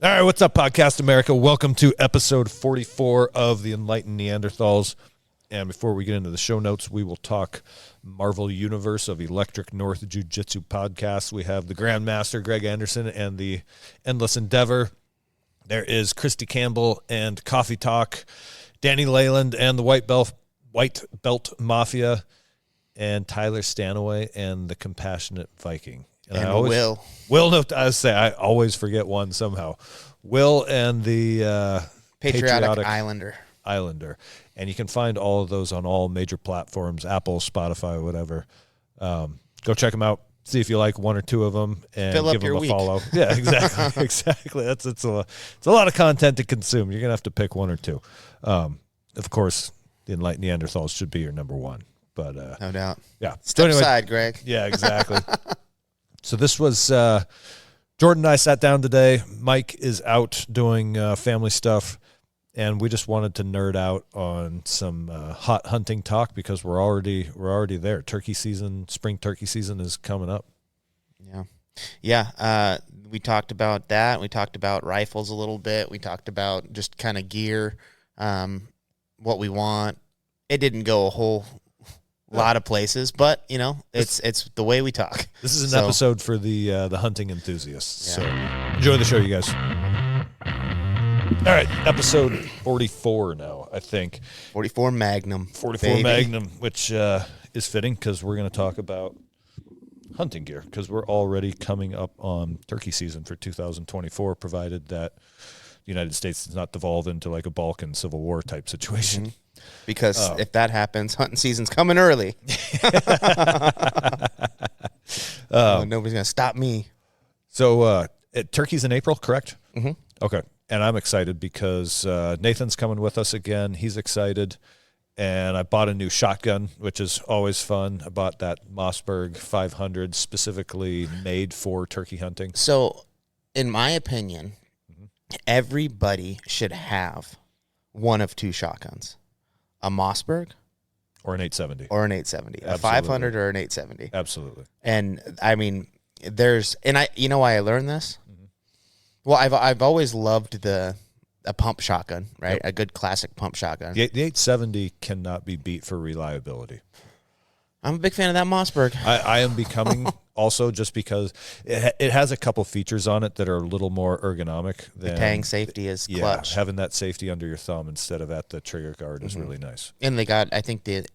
All right, what's up, Podcast America? Welcome to episode 44 of the Enlightened Neanderthals. And before we get into the show notes, we will talk Marvel Universe of Electric North Jiu-Jitsu podcast. We have the Grandmaster, Greg Anderson, and the Endless Endeavor. There is Christy Campbell and Coffee Talk, Danny Leyland and the White Belt Mafia, and Tyler Stanaway and the Compassionate Viking. And Will. No, I always forget one somehow. Will and the Patriotic Islander. And you can find all of those on all major platforms, Apple, Spotify, whatever. Go check them out. See if you like one or two of them and give them a follow. Yeah, exactly. Exactly. It's a lot of content to consume. You're going to have to pick one or two. Of course, the Enlightened Neanderthals should be your number one. But no doubt. Yeah. Step aside, Greg. Yeah, exactly. So this was Jordan and I sat down today. Mike is out doing family stuff, and we just wanted to nerd out on some hot hunting talk because we're already there. Turkey season, spring turkey season is coming up. Yeah. We talked about that. We talked about rifles a little bit. We talked about just kind of gear, what we want. It didn't go a whole lot of places, but it's the way we talk. This is an episode for the hunting enthusiasts. Yeah. So enjoy the show, you guys. All right, episode 44 now, I think. 44 Magnum. 44 baby. Magnum, which is fitting because we're going to talk about hunting gear because we're already coming up on turkey season for 2024, provided that the United States does not devolve into like a Balkan Civil War type situation. Mm-hmm. Because if that happens, hunting season's coming early. Nobody's going to stop me. So turkey's in April, correct? Mm-hmm. Okay. And I'm excited because Nathan's coming with us again. He's excited. And I bought a new shotgun, which is always fun. I bought that Mossberg 500 specifically made for turkey hunting. So, in my opinion, everybody should have one of two shotguns. A Mossberg or an 870. Absolutely. A 500 or an 870. Absolutely. And I mean, you know why I learned this? Mm-hmm. Well, I've always loved a pump shotgun, right? Yep. A good classic pump shotgun. The 870 cannot be beat for reliability. I'm a big fan of that Mossberg. I am becoming also just because it has a couple features on it that are a little more ergonomic. The tang safety is clutch. Yeah, having that safety under your thumb instead of at the trigger guard is really nice. And they got, I think the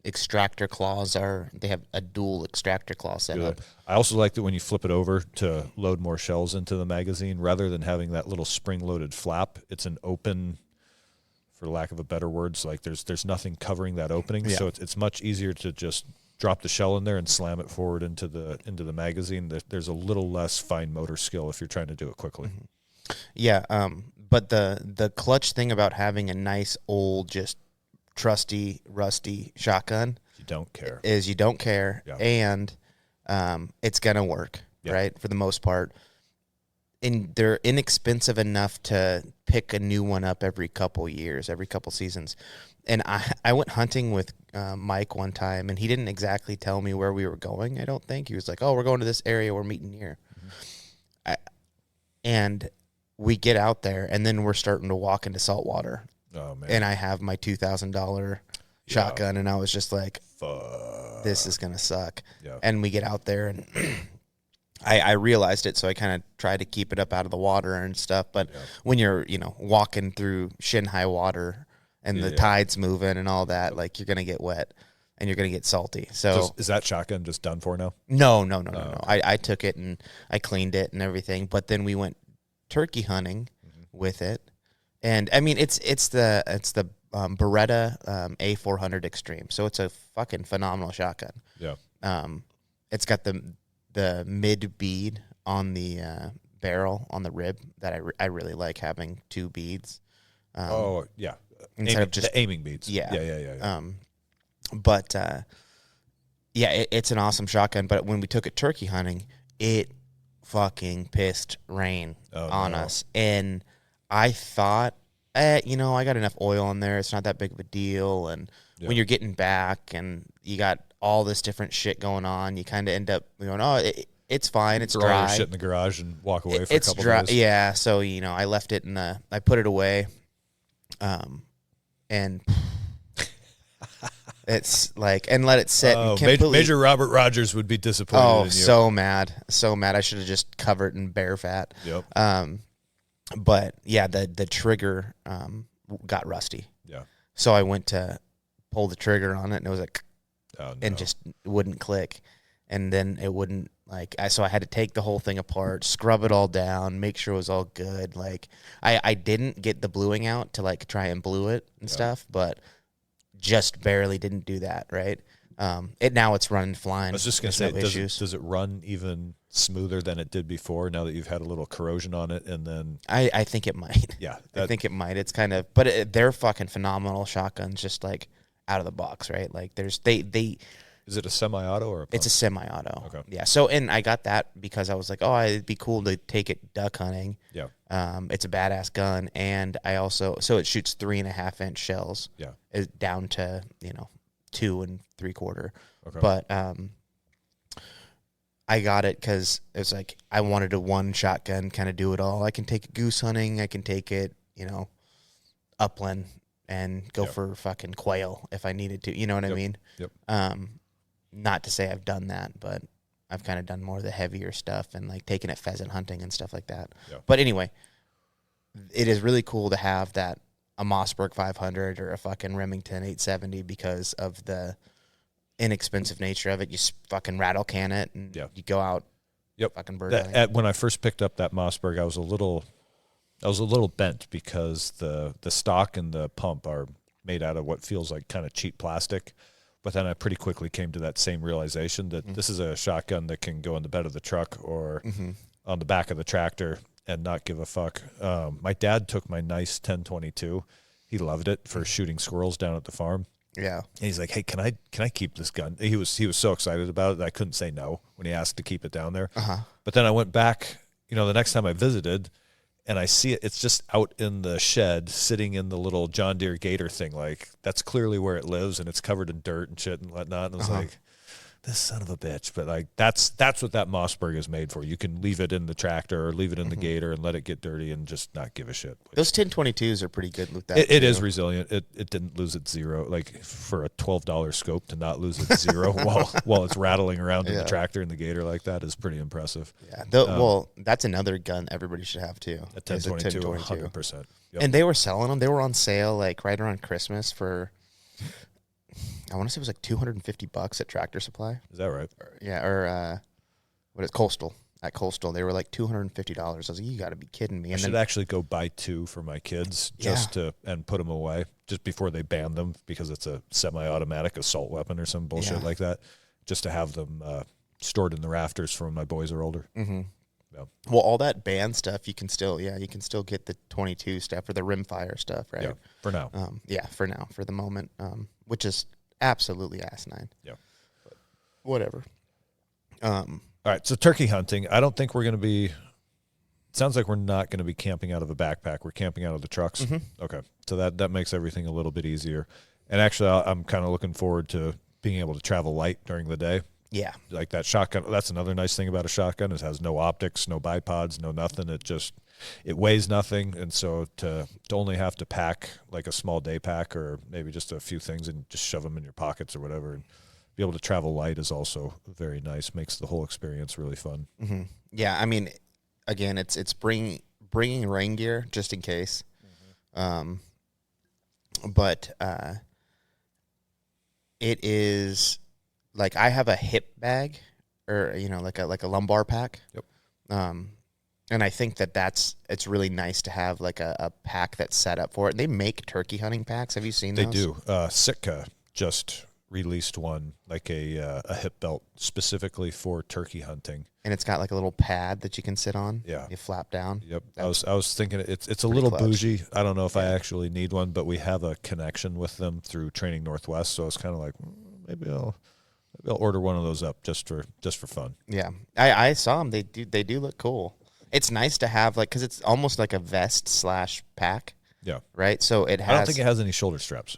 extractor claws they have a dual extractor claw set up. I also like that when you flip it over to load more shells into the magazine, rather than having that little spring-loaded flap, it's an open, for lack of a better word, so like there's nothing covering that opening, so it's much easier to just drop the shell in there and slam it forward into the magazine. There's a little less fine motor skill if you're trying to do it quickly. Mm-hmm. Yeah, but the clutch thing about having a nice old, just trusty, rusty shotgun, you don't care, and it's gonna work, right, for the most part. And they're inexpensive enough to pick a new one up every couple years, every couple seasons. And I went hunting with Mike one time, and he didn't exactly tell me where we were going, I don't think. He was like, oh, we're going to this area, we're meeting here. Mm-hmm. And we get out there, and then we're starting to walk into saltwater. Oh, man. And I have my $2,000 shotgun, and I was just like, fuck, this is going to suck. Yeah. And we get out there, and I realized it, so I kind of tried to keep it up out of the water and stuff. But when you're, walking through shin-high water and the tide's moving and all that, like, you're going to get wet and you're going to get salty. So is that shotgun just done for now? No. I took it and I cleaned it and everything. But then we went turkey hunting with it. And, I mean, it's the Beretta A400 Extreme. So it's a fucking phenomenal shotgun. Yeah. It's got the mid bead on the barrel on the rib that I really like having two beads. Instead of just the aiming beads. Yeah. But it's an awesome shotgun. But when we took it turkey hunting, it fucking pissed rain on us, and I thought, I got enough oil in there. It's not that big of a deal. And when you're getting back and you got all this different shit going on, you kind of end up going, It's fine. It's throw dry. all your shit in the garage and walk away for a couple dry. days. Yeah. So I left it in I put it away, and it's like and let it sit. Oh, and Major Robert Rogers would be disappointed. Oh, in you. so mad. I should have just covered it in bear fat. Yep. But yeah, the trigger got rusty. Yeah. So I went to pull the trigger on it, and it was like, and just wouldn't click, and then it wouldn't so I had to take the whole thing apart, scrub it all down, make sure it was all good. Like I didn't get the bluing out to try and blue it and stuff, but just barely didn't do that. Right. It's running fine. I was just gonna say, does it run even smoother than it did before now that you've had a little corrosion on it? And then I think it might. Yeah, I think it might. It's kind of, but they're fucking phenomenal shotguns, just out of the box, right? Like they. Is it a semi-auto or a pump? It's a semi-auto. Okay. Yeah. So and I got that because I was like, oh, it'd be cool to take it duck hunting. Yeah. It's a badass gun, and I also it shoots 3.5-inch shells. Yeah. Down to 2 3/4. Okay. But I got it because it was like I wanted a one shotgun kind of do it all. I can take it goose hunting. I can take it, upland and go for fucking quail if I needed to. You know what I mean? Yep. Not to say I've done that, but I've kind of done more of the heavier stuff and taking it pheasant hunting and stuff like that. Yep. But anyway, it is really cool to have that a Mossberg 500 or a fucking Remington 870 because of the inexpensive nature of it. You fucking rattle can it and you go out. Yep. Fucking bird. When I first picked up that Mossberg, I was a little bent because the stock and the pump are made out of what feels like kind of cheap plastic. But then I pretty quickly came to that same realization that this is a shotgun that can go in the bed of the truck or on the back of the tractor and not give a fuck. My dad took my nice 1022. He loved it for shooting squirrels down at the farm. Yeah. And he's like, hey, can I keep this gun? He was so excited about it that I couldn't say no when he asked to keep it down there. But then I went back, the next time I visited, and I see it. It's just out in the shed, sitting in the little John Deere Gator thing. Like, that's clearly where it lives, and it's covered in dirt and shit and whatnot. And I was like, this son of a bitch. But that's what that Mossberg is made for. You can leave it in the tractor or leave it in the Gator and let it get dirty and just not give a shit. Those 1022s are pretty good with that. It is resilient. It didn't lose its zero. Like, for a $12 scope to not lose its zero while it's rattling around in the tractor and the Gator like that is pretty impressive. Yeah. Well, that's another gun everybody should have too. A 1022, 100%. Yep. And they were selling them. They were on sale right around Christmas for, I want to say it was $250 at Tractor Supply. Is that right? What is Coastal? At Coastal, they were $250. I was like, you got to be kidding me. I should actually go buy 2 for my kids and put them away just before they ban them because it's a semi-automatic assault weapon or some bullshit like that, just to have them stored in the rafters for when my boys are older. Mm-hmm. Yeah. Well, all that band stuff, you can still get the 22 stuff or the rimfire stuff, right? Yeah, for now. For the moment, which is absolutely asinine. Yeah. But whatever. All right, so turkey hunting. I don't think we're going to be. It sounds like we're not going to be camping out of a backpack. We're camping out of the trucks. Mm-hmm. Okay, so that makes everything a little bit easier. And actually, I'm kind of looking forward to being able to travel light during the day. Yeah, like that shotgun. That's another nice thing about a shotgun. It has no optics, no bipods, no nothing. It weighs nothing, and so to only have to pack like a small day pack or maybe just a few things and just shove them in your pockets or whatever, and be able to travel light is also very nice. Makes the whole experience really fun. Mm-hmm. Yeah, I mean, again, it's bringing rain gear just in case, but it is. Like I have a hip bag, or like a lumbar pack. Yep. And I think it's really nice to have like a pack that's set up for it. They make turkey hunting packs. Have you seen those? They do. Sitka just released one, like a hip belt specifically for turkey hunting. And it's got like a little pad that you can sit on. Yeah. You flap down. Yep. I was thinking it's a little bougie. I don't know if I actually need one, but we have a connection with them through Training Northwest, so I was kind of like, maybe I'll order one of those up just for fun. Yeah, I saw them. They do look cool. It's nice to have because it's almost like a vest / pack. Yeah. Right. So it has. I don't think it has any shoulder straps.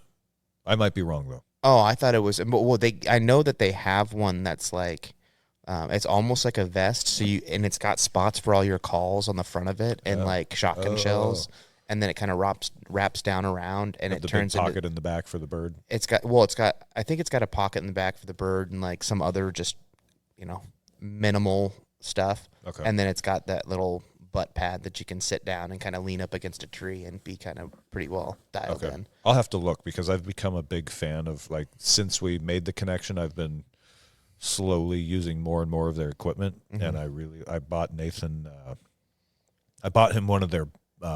I might be wrong though. Oh, I thought it was. Well, I know that they have one that's like, It's almost like a vest, and it's got spots for all your calls on the front of it, and like shotgun shells, and then it kind of wraps down around, and it turns into pocket in the back for the bird. I think it's got a pocket in the back for the bird, and like some other just minimal stuff. Okay, and then it's got that little butt pad that you can sit down and kind of lean up against a tree and be kind of pretty well dialed in. I'll have to look, because I've become a big fan of, like, since we made the connection, I've been slowly using more and more of their equipment, and I bought Nathan I bought him one of their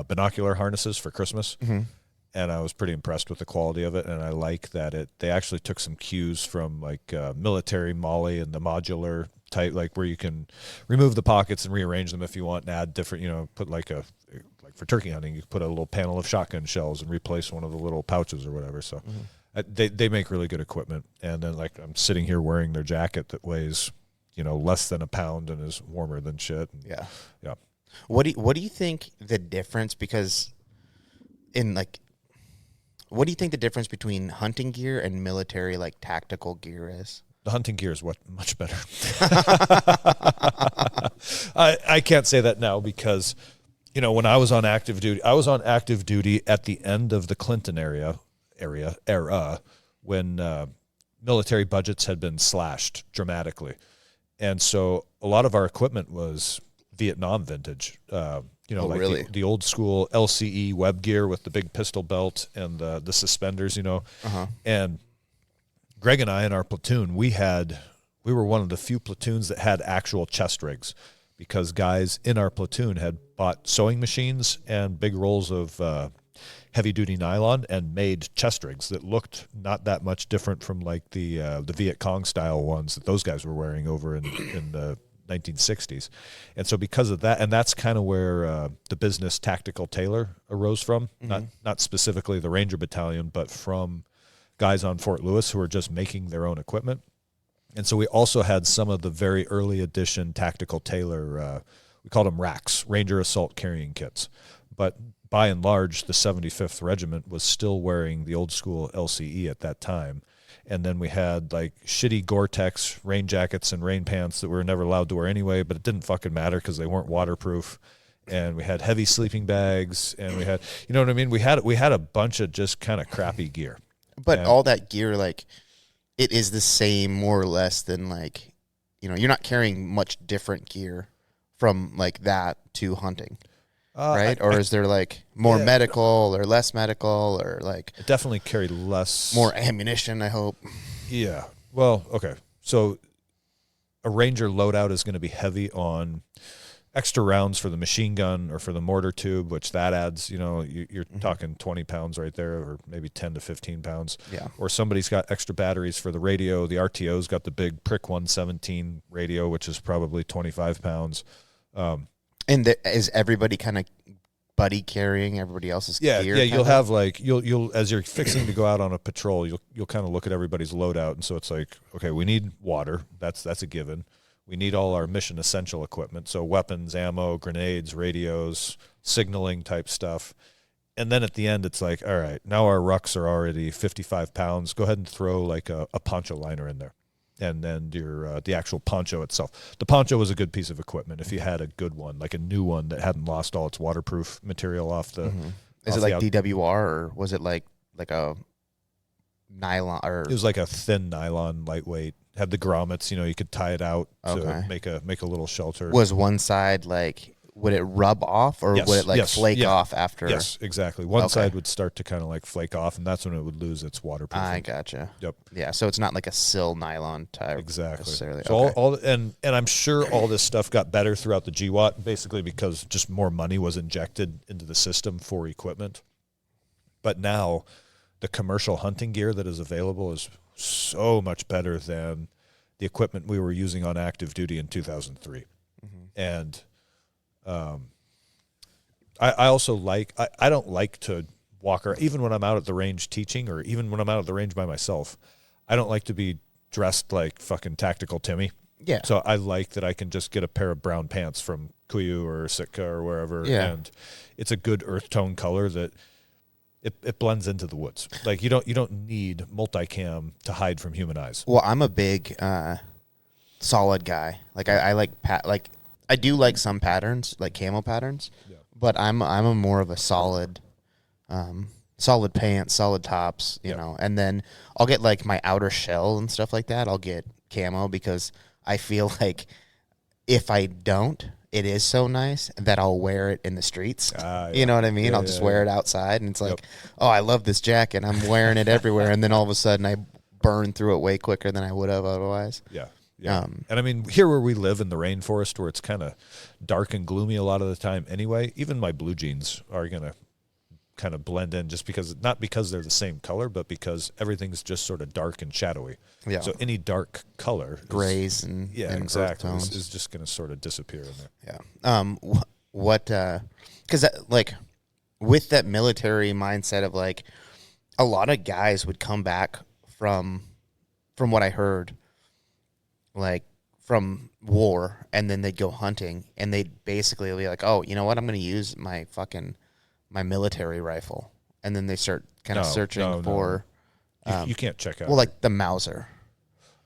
binocular harnesses for Christmas, and I was pretty impressed with the quality of it, and I like that they actually took some cues from like military MOLLE and the modular type, like where you can remove the pockets and rearrange them if you want, and add different, put like for turkey hunting, you put a little panel of shotgun shells and replace one of the little pouches or whatever. So they make really good equipment. And then, like, I'm sitting here wearing their jacket that weighs, less than a pound and is warmer than shit. Yeah. Yeah. What do you think the difference, because what do you think the difference between hunting gear and military, like, tactical gear is? The hunting gear is much better. I can't say that now, because, when I was on active duty, at the end of the Clinton era when military budgets had been slashed dramatically. And so a lot of our equipment was Vietnam vintage, really? the old school LCE web gear with the big pistol belt and the suspenders, And Greg and I in our platoon, we were one of the few platoons that had actual chest rigs, because guys in our platoon had bought sewing machines and big rolls of heavy-duty nylon and made chest rigs that looked not that much different from like the Viet Cong-style ones that those guys were wearing over in the 1960s. And so because of that, and that's kind of where the business tactical tailor arose from, not specifically the Ranger Battalion, but from guys on Fort Lewis who were just making their own equipment. And so we also had some of the very early edition tactical tailor, we called them racks, Ranger Assault Carrying Kits. But by and large, the 75th Regiment was still wearing the old school LCE at that time. And then we had like shitty Gore-Tex rain jackets and rain pants that we were never allowed to wear anyway, but it didn't fucking matter because they weren't waterproof. And we had heavy sleeping bags, and we had, you know what I mean? We had a bunch of just kind of crappy gear. But all that gear, like, it is the same more or less than, like, you're not carrying much different gear from like that to hunting. Right? Or is there like more medical or less medical, or like it definitely carried less, more ammunition, I hope. Yeah. Well, okay. So a Ranger loadout is going to be heavy on extra rounds for the machine gun or for the mortar tube, which that adds, you're talking 20 pounds right there, or maybe 10 to 15 pounds. Yeah. Or somebody's got extra batteries for the radio. The RTO's got the big Prick 117 radio, which is probably 25 pounds. And is everybody kind of buddy carrying everybody else's gear? Yeah, you'll have like you'll as you're fixing to go out on a patrol, you'll kind of look at everybody's loadout, and so it's like, okay, we need water. That's a given. We need all our mission essential equipment, so weapons, ammo, grenades, radios, signaling type stuff. And then at the end, it's like, all right, now our rucks are already 55 pounds. Go ahead and throw like a poncho liner in there. And then your the actual poncho itself. The poncho was a good piece of equipment if you had a good one, like a new one that hadn't lost all its waterproof material off the. Is it like DWR, or was it like a nylon? Or it was like a thin nylon, lightweight. Had the grommets, you could tie it out to make a little shelter. Was one side like, would it rub off, or would it like flake off after? Yes, exactly. One side would start to kind of like flake off, and that's when it would lose its waterproof. I gotcha. Yep. Yeah, so it's not like a sill nylon type. Exactly. Necessarily. So all and I'm sure all this stuff got better throughout the GWAT, basically because just more money was injected into the system for equipment. But now, the commercial hunting gear that is available is so much better than the equipment we were using on active duty in 2003, and. I also I don't like to walk around, even when I'm out at the range teaching, or even when I'm out at the range by myself, I don't like to be dressed like fucking Tactical Timmy. Yeah. So I like that I can just get a pair of brown pants from Kuyu or Sitka or wherever. Yeah. And it's a good earth tone color that it blends into the woods. Like you don't need multicam to hide from human eyes. Well, I'm a big, solid guy. Like I like I do like some patterns, like camo patterns, but I'm a more of a solid solid pants, solid tops, you know. And then I'll get like my outer shell and stuff like that. I'll get camo because I feel like if I don't, it is so nice that I'll wear it in the streets. You know what I mean? Yeah, I'll just wear it outside, and it's like, oh, I love this jacket. I'm wearing it everywhere, and then all of a sudden I burn through it way quicker than I would have otherwise. Yeah. Yeah. And I mean, here where we live in the rainforest, where it's kind of dark and gloomy a lot of the time anyway, even my blue jeans are going to kind of blend in just because, not because they're the same color, but because everything's just sort of dark and shadowy. Yeah. So any dark color, grays and exactly, earth tones is just going to sort of disappear in there. Yeah. Because like with that military mindset of like a lot of guys would come back from what I heard, like from war, and then they'd go hunting, and they'd basically be like, oh, you know what, I'm going to use my military rifle, and then they start kind of searching for. You can't check out. Well, like the Mauser.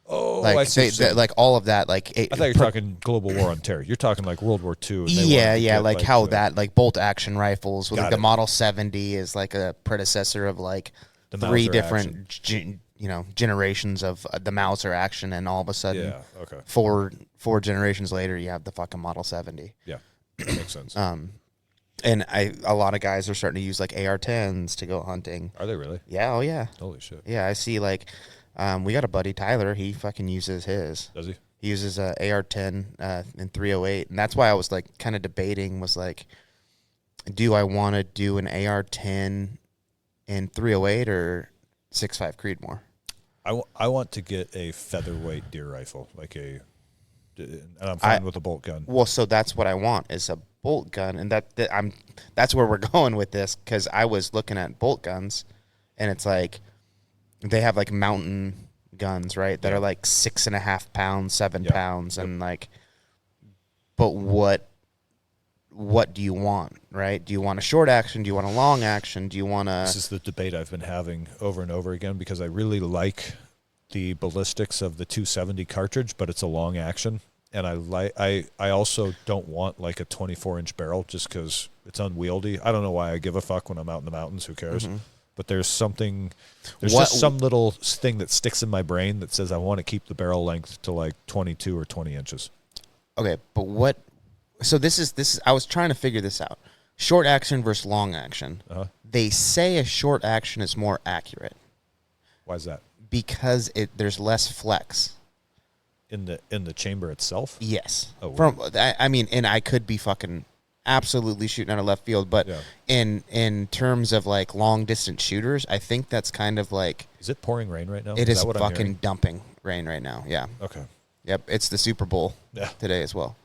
Oh, like I see. like all of that. Like I thought you were talking global war on terror. You're talking like World War II. Yeah. Like how that like bolt action rifles with like the Model 70 is like a predecessor of like the 3 different generations of the Mauser action, and all of a sudden, four generations later, you have the fucking Model 70. Yeah, that makes sense. And a lot of guys are starting to use like AR-10s to go hunting. Are they really? Yeah. Oh yeah. Holy shit. Yeah, I see. Like, we got a buddy Tyler. He fucking uses his. Does he? He uses a AR-10 in 308, and that's why I was like kind of debating. Was like, do I want to do an AR-10 in 308 or 6.5 Creedmoor? I want to get a featherweight deer rifle, and I'm fine with a bolt gun. Well, so that's what I want is a bolt gun, and that's where we're going with this, because I was looking at bolt guns, and it's like they have like mountain guns, right? That are like 6.5 pounds, 7 pounds, and like, but what do you want, right? Do you want a short action? Do you want a long action? Do you want a... This is the debate I've been having over and over again, because I really like the ballistics of the 270 cartridge, but it's a long action. And I also don't want like a 24-inch barrel just because it's unwieldy. I don't know why I give a fuck when I'm out in the mountains. Who cares? Mm-hmm. But there's just some little thing that sticks in my brain that says I want to keep the barrel length to like 22 or 20 inches. Okay, but what... So this is. I was trying to figure this out. Short action versus long action. Uh-huh. They say a short action is more accurate. Why is that? Because there's less flex in the chamber itself. Yes. Oh, I mean, and I could be fucking absolutely shooting out of left field, but in terms of like long distance shooters, I think that's kind of like. Is it pouring rain right now? It is fucking dumping rain right now. Yeah. Okay. Yep. It's the Super Bowl today as well.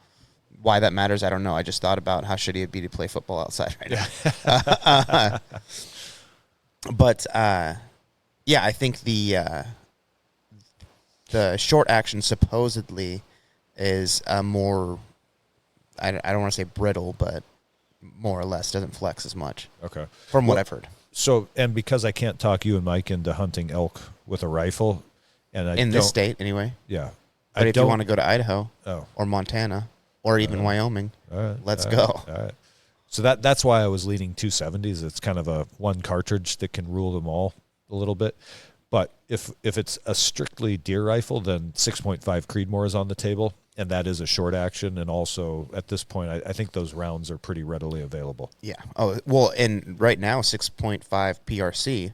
Why that matters, I don't know. I just thought about how shitty it'd be to play football outside right now. But I think the short action supposedly is more. I don't want to say brittle, but more or less doesn't flex as much. Okay, from what I've heard. So, and because I can't talk you and Mike into hunting elk with a rifle, and in this state anyway. Yeah, but if you want to go to Idaho or Montana. Or even Wyoming. Let's go. All right. So that's why I was leaning 270s. It's kind of a one cartridge that can rule them all a little bit. But if it's a strictly deer rifle, then 6.5 Creedmoor is on the table, and that is a short action. And also, at this point, I think those rounds are pretty readily available. Yeah. Oh, well, and right now, 6.5 PRC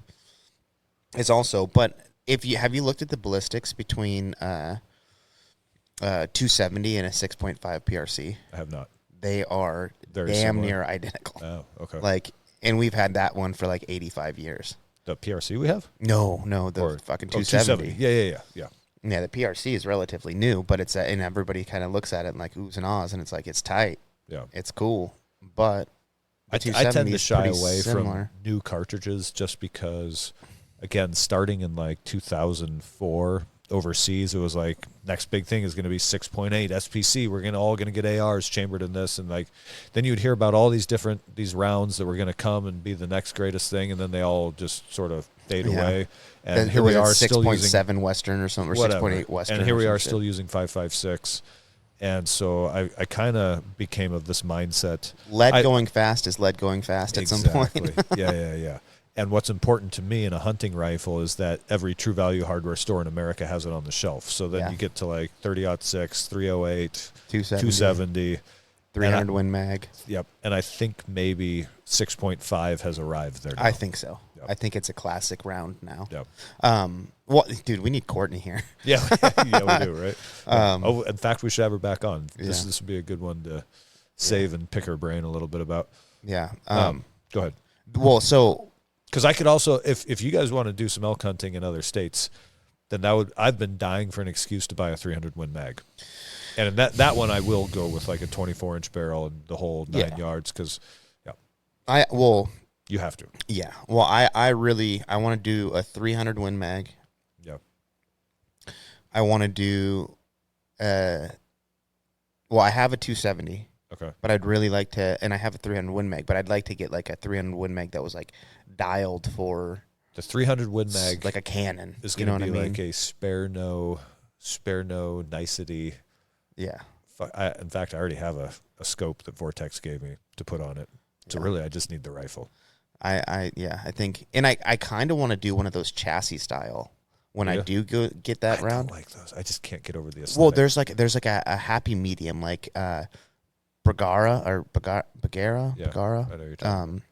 is also. But have you looked at the ballistics between 270 and a 6.5 PRC? I have not. They are very damn similar. near identical. Oh, okay. Like, and we've had that one for like 85 years. The PRC we have? No, the fucking 270. Yeah. Yeah, the PRC is relatively new, but it's and everybody kind of looks at it and like oohs and ahs, and it's like it's tight. Yeah, it's cool, but I tend to shy away from new cartridges just because, again, starting in like 2004. overseas, it was like next big thing is going to be 6.8 SPC. We're all going to get ARs chambered in this, and like then you'd hear about all these rounds that were going to come and be the next greatest thing, and then they all just sort of fade away. And here we are still using 6.7 Western or something, or 6.8 Western, and here we are still using 5.56. And so I kind of became of this mindset. Lead going fast is lead going fast at some point. Yeah. And what's important to me in a hunting rifle is that every True Value hardware store in America has it on the shelf. So then you get to like 30-06, 308, 270. 300 Win Mag. Yep. And I think maybe 6.5 has arrived there now. I think so. Yep. I think it's a classic round now. Yep. Well, dude, we need Courtney here. Yeah, we do, right? In fact, we should have her back on. This would be a good one to save and pick her brain a little bit about. Yeah. Go ahead. Well, so... Because I could also, if you guys want to do some elk hunting in other states, then I've been dying for an excuse to buy a 300 Win Mag. And in that one, I will go with like a 24-inch barrel and the whole 9 yards because, you have to. Yeah. Well, I want to do a 300 Win Mag. Yeah. I want to do, I have a 270. Okay. But I'd really like to, and I have a 300 Win Mag, but I'd like to get like a 300 Win Mag that was like dialed for the 300 Win Mag, like a cannon. Is going to be like a spare no nicety. Yeah. In fact, I already have a scope that Vortex gave me to put on it. So really, I just need the rifle. I think, and I kind of want to do one of those chassis style when I do go get that round. I don't like those. I just can't get over the aesthetic. Well, there's like a happy medium, like Bagara. I know you're talking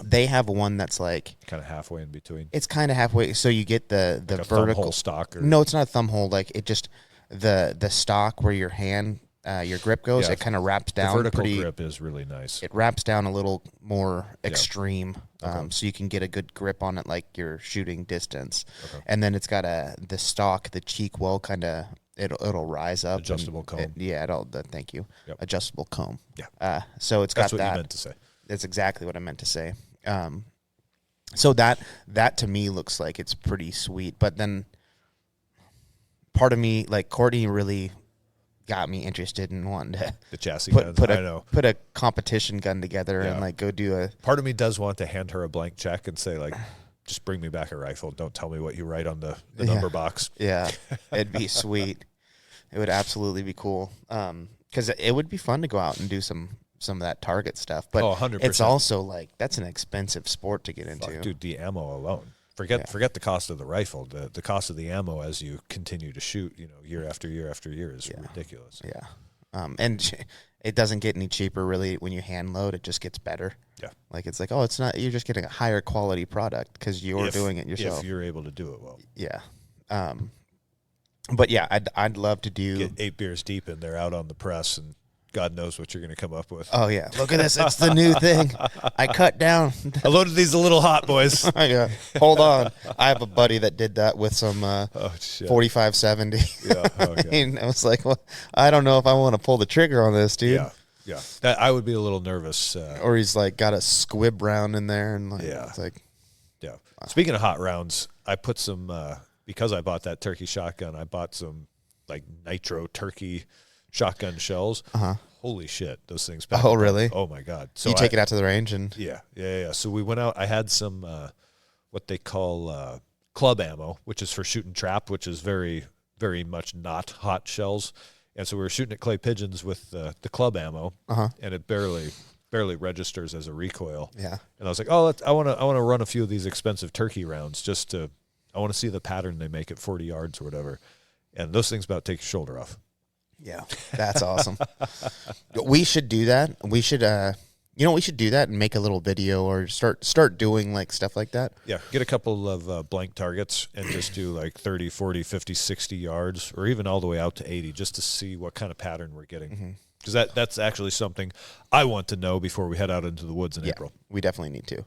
they have one that's like kind of halfway in between. It's kind of halfway, so you get the like a vertical thumb hole stock. No, it's not a thumb hole. Like it just the stock where your hand your grip goes. It kind of wraps down. The vertical grip is really nice. It wraps down a little more extreme, so you can get a good grip on it, like you're shooting distance. Okay. And then it's got the stock, the cheek well kind of. It'll rise up. Adjustable comb. Thank you. Yep. Adjustable comb. Yeah. So it's got That's what that. you meant to say. That's exactly what I meant to say. So that to me looks like it's pretty sweet. But then part of me, like Courtney, really got me interested in wanting to the chassis guns. Put a competition gun together and like go do a. Part of me does want to hand her a blank check and say like, just bring me back a rifle. Don't tell me what you write on the number box. Yeah, it'd be sweet. It would absolutely be cool. Because it would be fun to go out and do some of that target stuff. But 100%. It's also like that's an expensive sport to get into. Dude, the ammo alone. Forget the cost of the rifle. The cost of the ammo as you continue to shoot, year after year after year is ridiculous. Yeah. And it doesn't get any cheaper really when you hand load. It just gets better. Yeah. Like it's like, it's not, you're just getting a higher quality product because you're doing it yourself. If you're able to do it well. Yeah. But yeah, I'd love to do. Get 8 beers deep in there out on the press and God knows what you're going to come up with. Oh, yeah. Look at this. It's the new thing. I cut down. I loaded these a little hot, boys. Hold on. I have a buddy that did that with some 4570. Yeah. Okay. And I was like, well, I don't know if I want to pull the trigger on this, dude. Yeah. That I would be a little nervous. Or he's like got a squib round in there. And it's like. Yeah. Speaking of hot rounds, I put some, because I bought that turkey shotgun, I bought some like nitro turkey shotgun shells. Holy shit, those things. Oh, really? Oh my God. So you take it out to the range and. Yeah. So we went out. I had some what they call club ammo, which is for shooting trap, which is very, very much not hot shells. And so we were shooting at clay pigeons with the club ammo, and it barely registers as a recoil. Yeah. And I was like, I want to run a few of these expensive turkey rounds I want to see the pattern they make at 40 yards or whatever. And those things about take your shoulder off. Yeah, that's awesome. We should do that. We should, we should do that and make a little video or start doing like stuff like that. Yeah, get a couple of blank targets and just do like 30, 40, 50, 60 yards or even all the way out to 80 just to see what kind of pattern we're getting. Because that's actually something I want to know before we head out into the woods in April. We definitely need to.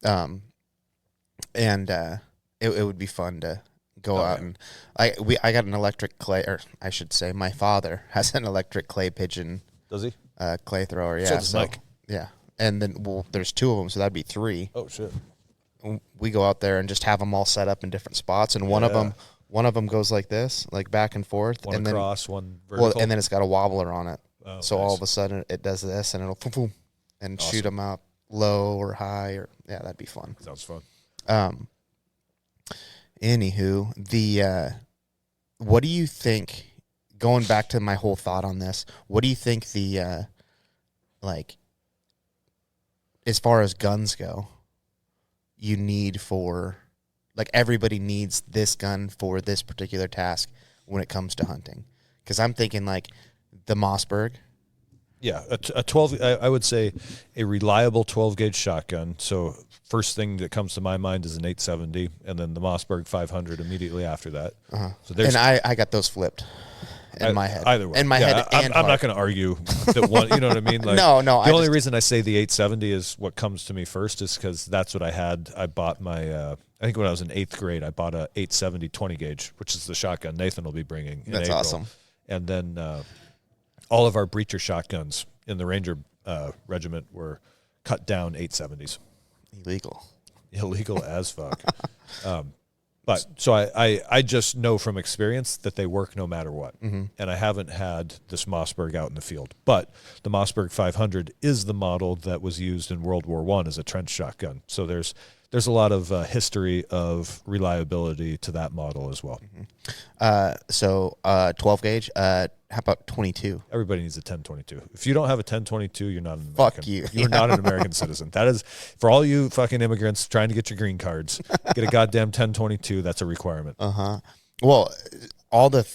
Yep. And it would be fun to go out and I got an electric clay, or I should say my father has an electric clay pigeon. Does he? Clay thrower, yeah. So does Mike. Yeah. And then, there's 2 of them, so that'd be 3. Oh, shit. We go out there and just have them all set up in different spots, and one of them One of them goes like this, like back and forth. One and across, one vertical. Well, and then it's got a wobbler on it. Oh, so nice. all of a sudden it does this, and it'll boom, boom, and Awesome. shoot them up low or high, or that'd be fun. Sounds fun. Anywho, what do you think? Going back to my whole thought on this, what do you think as far as guns go, you need for, like, everybody needs this gun for this particular task when it comes to hunting? Because I'm thinking like the Mossberg. Yeah, a 12. I would say a reliable 12 gauge shotgun. So first thing that comes to my mind is an 870, and then the Mossberg 500 immediately after that. So there's, and I got those flipped in my head. Either way, in my head. I'm not going to argue that one. You know what I mean? Like, no. The only reason I say the 870 is what comes to me first is because that's what I had. I bought my. I think when I was in 8th grade, I bought a 870 20 gauge, which is the shotgun Nathan will be bringing. That's April. awesome. And then all of our breacher shotguns in the Ranger regiment were cut down 870s. Illegal as fuck. But so I just know from experience that they work no matter what. Mm-hmm. And I haven't had this Mossberg out in the field. But the Mossberg 500 is the model that was used in World War I as a trench shotgun. So there's a lot of history of reliability to that model as well. Mm-hmm. 12 gauge. How about 22? Everybody needs a 1022. If you don't have a 1022, you're not an American. Fuck you. You're not an American citizen. That is, for all you fucking immigrants trying to get your green cards, get a goddamn 1022. That's a requirement. Well,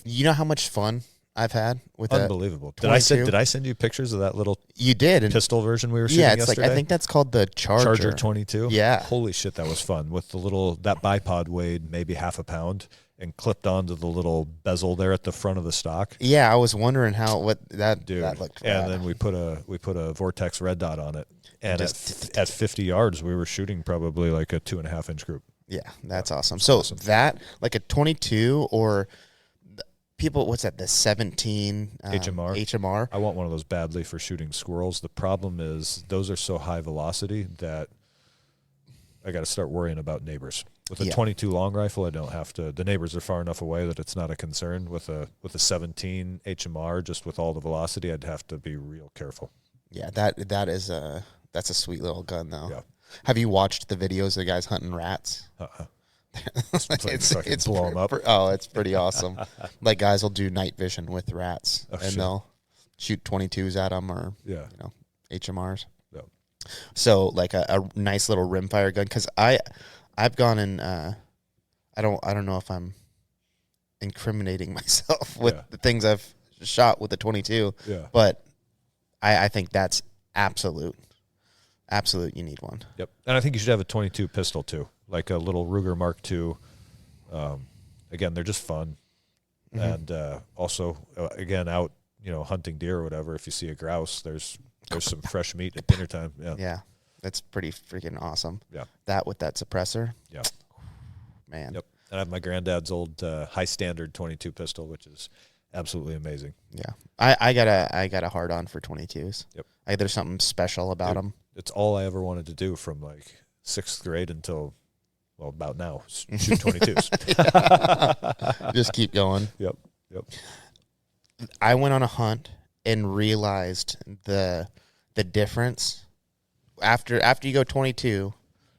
you know how much fun I've had with that? Unbelievable. Did I send you pictures of that little you did pistol version we were shooting yesterday? Like, I think that's called the Charger 22. Yeah. Holy shit, that was fun. With that bipod weighed maybe half a pound and clipped onto the little bezel there at the front of the stock. Yeah, I was wondering that looked rad. And then we put a Vortex red dot on it. And at 50 yards, we were shooting probably like a 2.5 inch group. Yeah, that's awesome. So awesome. That, like a 22 or people, what's that, the 17 HMR? I want one of those badly for shooting squirrels. The problem is those are so high velocity that I got to start worrying about neighbors. With a 22 long rifle, I don't have to. The neighbors are far enough away that it's not a concern. With a 17 HMR, just with all the velocity, I'd have to be real careful. Yeah, that's a sweet little gun though. Yeah. Have you watched the videos of the guys hunting rats? It's blow them up. It's pretty awesome. Like, guys will do night vision with rats, they'll shoot 22s at them or HMRs. Yeah. So like a nice little rimfire gun, because I've gone in. I don't know if I'm incriminating myself with the things I've shot with the 22. Yeah. But I think that's absolute. You need one. Yep. And I think you should have a 22 pistol too, like a little Ruger Mark II. Again, they're just fun, and also again out hunting deer or whatever. If you see a grouse, there's some fresh meat at dinner time. Yeah. Yeah. That's pretty freaking awesome. Yeah. That with that suppressor. Yeah. Man. Yep. And I have my granddad's old high standard 22 pistol, which is absolutely amazing. Yeah. I got a hard on for 22s. Yep. There's something special about them. It's all I ever wanted to do from like 6th grade until, well, about now. Shoot 22s. Just keep going. Yep. I went on a hunt and realized the difference. After you go 22,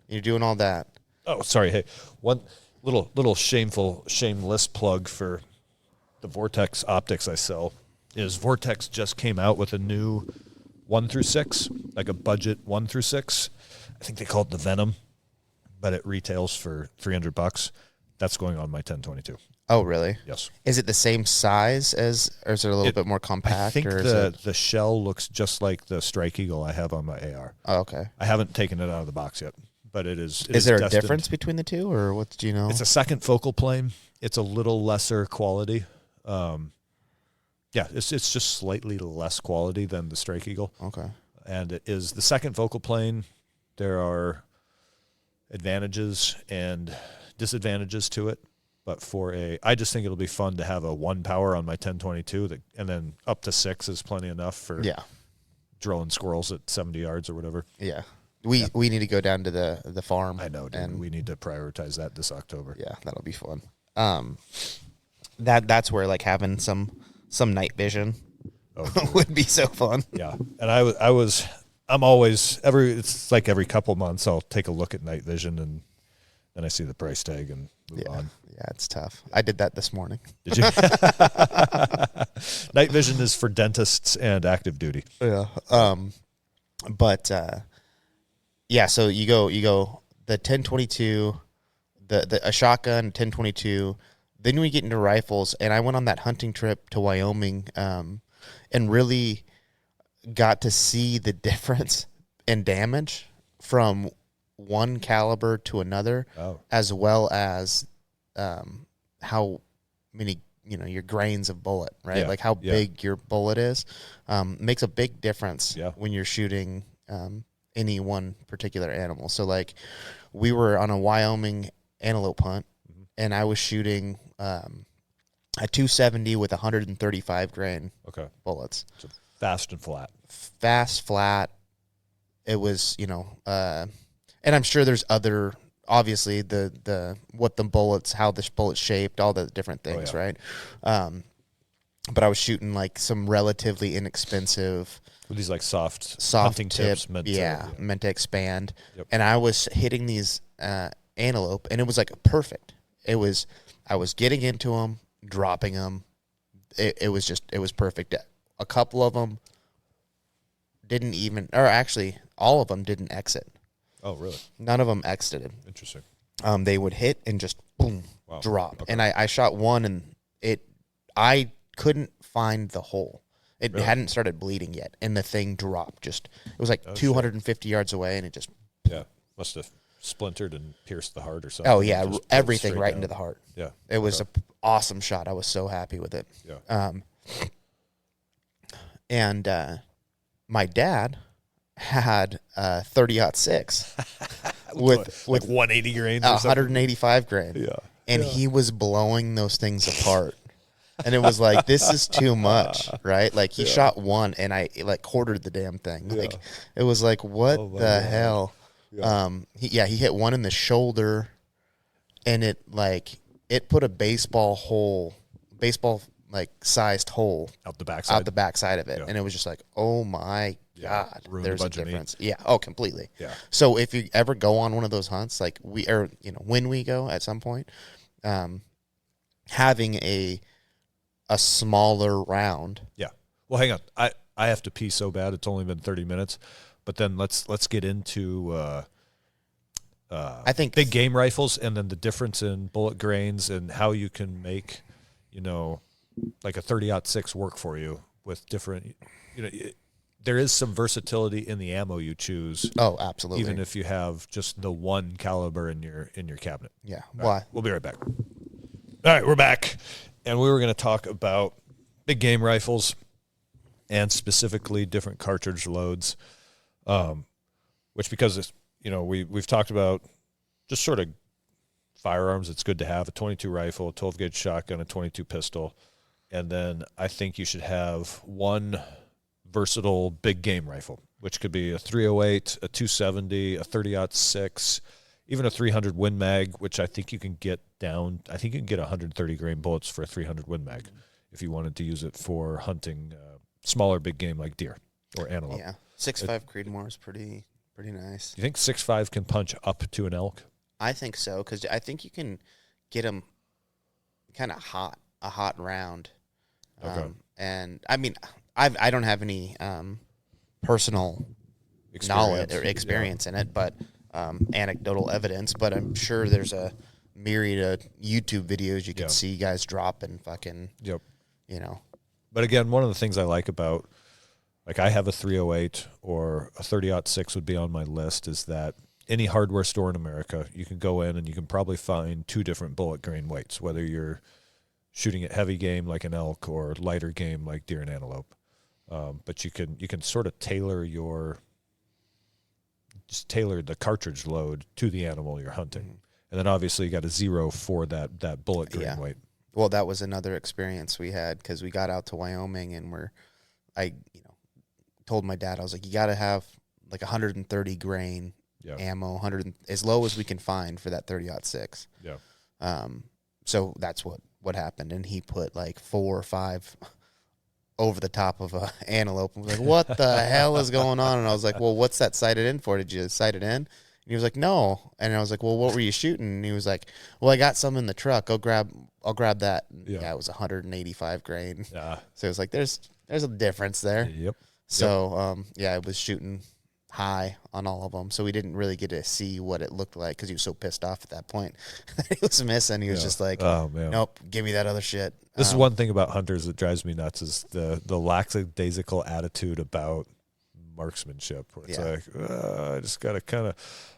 you're doing all that. Oh, sorry. Hey, one little shameless plug for the Vortex optics I sell is Vortex just came out with a new 1 through 6, like a budget 1 through 6. I think they call it the Venom, but it retails for $300. That's going on my 1022. Oh, really? Yes. Is it the same size as, or is it a little bit more compact? I think the shell looks just like the Strike Eagle I have on my AR. Oh, okay. I haven't taken it out of the box yet, but it is. Is there a difference between the two, or what do you know? It's a second focal plane. It's a little lesser quality. It's just slightly less quality than the Strike Eagle. Okay. And it is the second focal plane. There are advantages and disadvantages to it. But I just think it'll be fun to have a 1 power on my 1022, and then up to 6 is plenty enough for drilling squirrels at 70 yards or whatever. Yeah. We need to go down to the farm. I know, dude. And we need to prioritize that this October. Yeah, that'll be fun. That's where like having some night vision would be so fun. Yeah, and I'm always it's like every couple months I'll take a look at night vision, and then I see the price tag and move on. Yeah, it's tough. I did that this morning. Did you? Night vision is for dentists and active duty. Yeah. But yeah, so you go the 1022, a shotgun 1022. Then we get into rifles, and I went on that hunting trip to Wyoming, and really got to see the difference in damage from one caliber to another, as well as how many your grains of bullet, right? Yeah. Like how big your bullet is, makes a big difference when you're shooting any one particular animal. So like we were on a Wyoming antelope hunt, and I was shooting a 270 with 135 grain bullets. So fast and flat. Fast, flat. It was, and I'm sure there's other, obviously the what the bullets, how the bullet's shaped, all the different things, right? But I was shooting like some relatively inexpensive, with these like soft hunting tips meant to expand. Yep. And I was hitting these antelope, and it was like perfect. I was getting into them, dropping them. It was perfect. A couple of them didn't even, or actually all of them didn't exit. Oh, really? None of them exited. Interesting. They would hit and just boom, drop. Okay. And I shot one, and I couldn't find the hole. It hadn't started bleeding yet, and the thing dropped. It was like 250 yards away, and it just must have splintered and pierced the heart or something. Oh yeah, everything right into the heart. Yeah, it was an awesome shot. I was so happy with it. Yeah. And my dad had 30-06 with like 180 grains, 185 grain. Yeah, and he was blowing those things apart. And it was like, this is too much, right? Like he shot one, and I like quartered the damn thing. Like it was like, what the hell? Yeah. He hit one in the shoulder, and it put a baseball like sized hole out the backside of it, and it was just like, oh my God, there's a difference. Yeah, completely. Yeah. So if you ever go on one of those hunts, like when we go at some point, having a smaller round. Yeah. Well, hang on. I have to pee so bad. It's only been 30 minutes, but then let's get into I think big game rifles, and then the difference in bullet grains and how you can make, like a 30-06 work for you with different, there is some versatility in the ammo you choose. Oh, absolutely. Even if you have just the one caliber in your cabinet. Yeah. Why? Right, we'll be right back. All right, we're back. And we were going to talk about big game rifles and specifically different cartridge loads, which because we've talked about just sort of firearms. It's good to have a 22 rifle, a 12-gauge shotgun, a 22 pistol, and then I think you should have one versatile big game rifle, which could be a 308, a 270, a 30-06. Even a 300 Win Mag, which I think you can get down. I think you can get 130 grain bullets for a 300 Win Mag if you wanted to use it for hunting smaller big game like deer or antelope. Yeah, 6.5 Creedmoor is pretty nice. You think 6.5 can punch up to an elk? I think so, because I think you can get them kind of hot, a hot round. Okay. And I mean, I don't have any personal knowledge or experience in it, but. Anecdotal evidence, but I'm sure there's a myriad of YouTube videos you can see guys drop and fucking, But again, one of the things I like about, like I have a 308 or a 30-06 would be on my list, is that any hardware store in America, you can go in and you can probably find two different bullet grain weights, whether you're shooting at heavy game like an elk or lighter game like deer and antelope. But you can sort of tailor the cartridge load to the animal you're hunting. Mm-hmm. And then obviously you got a zero for that bullet grain weight. Well, that was another experience we had because we got out to Wyoming and I told my dad, I was like, you got to have like 130 grain ammo, as low as we can find for that 30-06. Yeah. So that's what happened. And he put like 4 or 5 over the top of a antelope. And was like, what the hell is going on? And I was like, well, what's that sighted in for? Did you sight it in? And he was like, no. And I was like, well, what were you shooting? And he was like, well, I got some in the truck. I'll grab that. Yeah, it was 185 grain. Yeah. So it was like, there's a difference there. Yep. So, I was shooting high on all of them. So we didn't really get to see what it looked like because he was so pissed off at that point. He was missing. He was just like, oh, man. Nope, give me that other shit. This is one thing about hunters that drives me nuts is the lackadaisical attitude about marksmanship. Where it's like,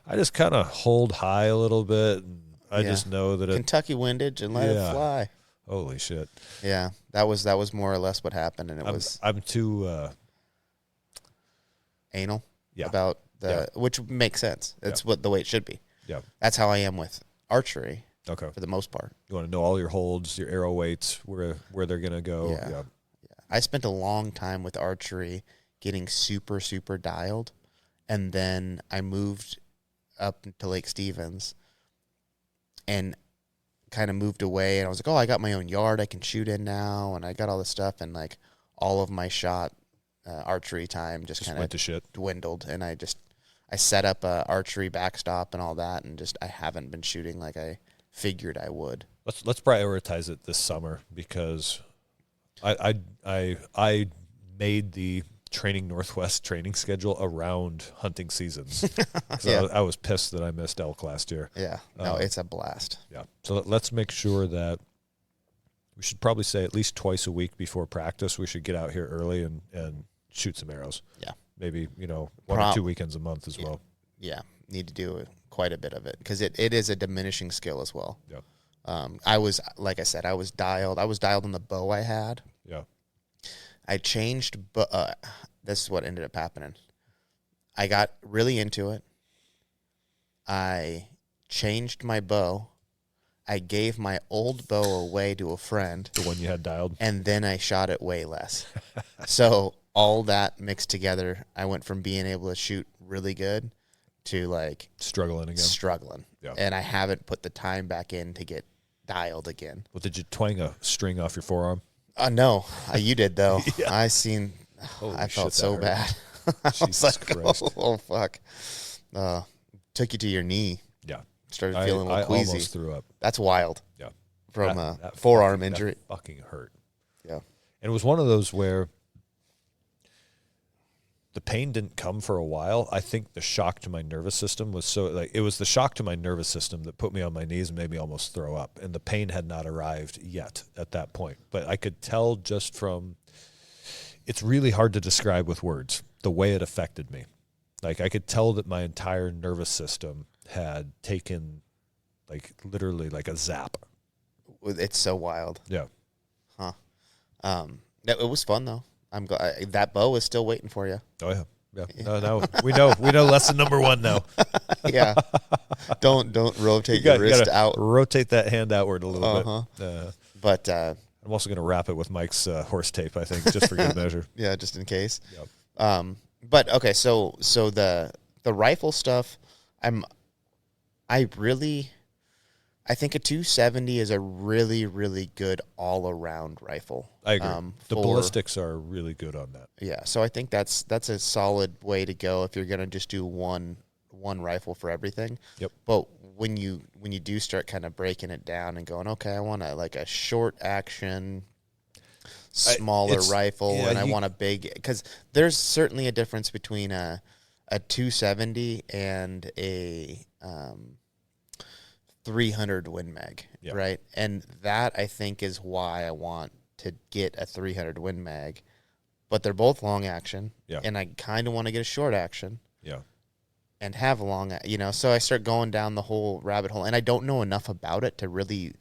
I just kind of hold high a little bit, and I just know that Kentucky windage and let it fly. Holy shit! Yeah, that was more or less what happened, and I'm too anal about which makes sense. It's the way it should be. Yeah, that's how I am with archery. Okay. For the most part. You want to know all your holds, your arrow weights, where they're going to go. Yeah. I spent a long time with archery getting super, super dialed. And then I moved up to Lake Stevens and kind of moved away. And I was like, oh, I got my own yard I can shoot in now. And I got all this stuff. And like all of my shot archery time just kind of dwindled. And I set up a archery backstop and all that. And I haven't been shooting like I figured I would. Let's prioritize it this summer because I made the Training Northwest training schedule around hunting seasons. I was pissed that I missed elk last year. Yeah, no, it's a blast. Yeah, so let's make sure that we should probably say at least twice a week before practice we should get out here early and shoot some arrows. Yeah, maybe 1 or 2 weekends a month as well. Yeah, need to do quite a bit of it because it is a diminishing skill as well. Yeah. I was, like I said, I was dialed on the bow I had. Yeah. I changed, but this is what ended up happening. I got really into it. I changed my bow. I gave my old bow away to a friend. The one you had dialed? And then I shot it way less. So all that mixed together, I went from being able to shoot really good to like struggling again. Yeah. And I haven't put the time back in to get dialed again. Well, did you twang a string off your forearm? No, you did though. Yeah. I felt so bad. I was like, Christ. oh fuck. Took you to your knee. Yeah. Started feeling a little queasy. I almost threw up. That's wild. Yeah. From a forearm injury. That fucking hurt. Yeah. And it was one of those where the pain didn't come for a while. I think the shock to my nervous system was it was the shock to my nervous system that put me on my knees and made me almost throw up. And the pain had not arrived yet at that point. But I could tell just from, it's really hard to describe with words, the way it affected me. Like I could tell that my entire nervous system had taken like literally like a zap. It's so wild. Yeah. Huh. It was fun though. I'm glad that bow is still waiting for you. Oh yeah, yeah. No, we know lesson number 1 now. Yeah, don't rotate your wrist out. Rotate that hand outward a little bit. But I'm also going to wrap it with Mike's horse tape. I think just for good measure. Yeah, just in case. Yep. But okay, so the rifle stuff, I think a 270 is a really, really good all-around rifle. I agree. The ballistics are really good on that. Yeah, so I think that's a solid way to go if you're going to just do one rifle for everything. Yep. But when you do start kind of breaking it down and going, okay, I want a short action, smaller rifle, and I want a big, because there's certainly a difference between a 270 and a 300 Win Mag, right? And that, I think, is why I want to get a 300 Win Mag. But they're both long action, and I kind of want to get a short action. Yeah. And have a long, so I start going down the whole rabbit hole, and I don't know enough about it to really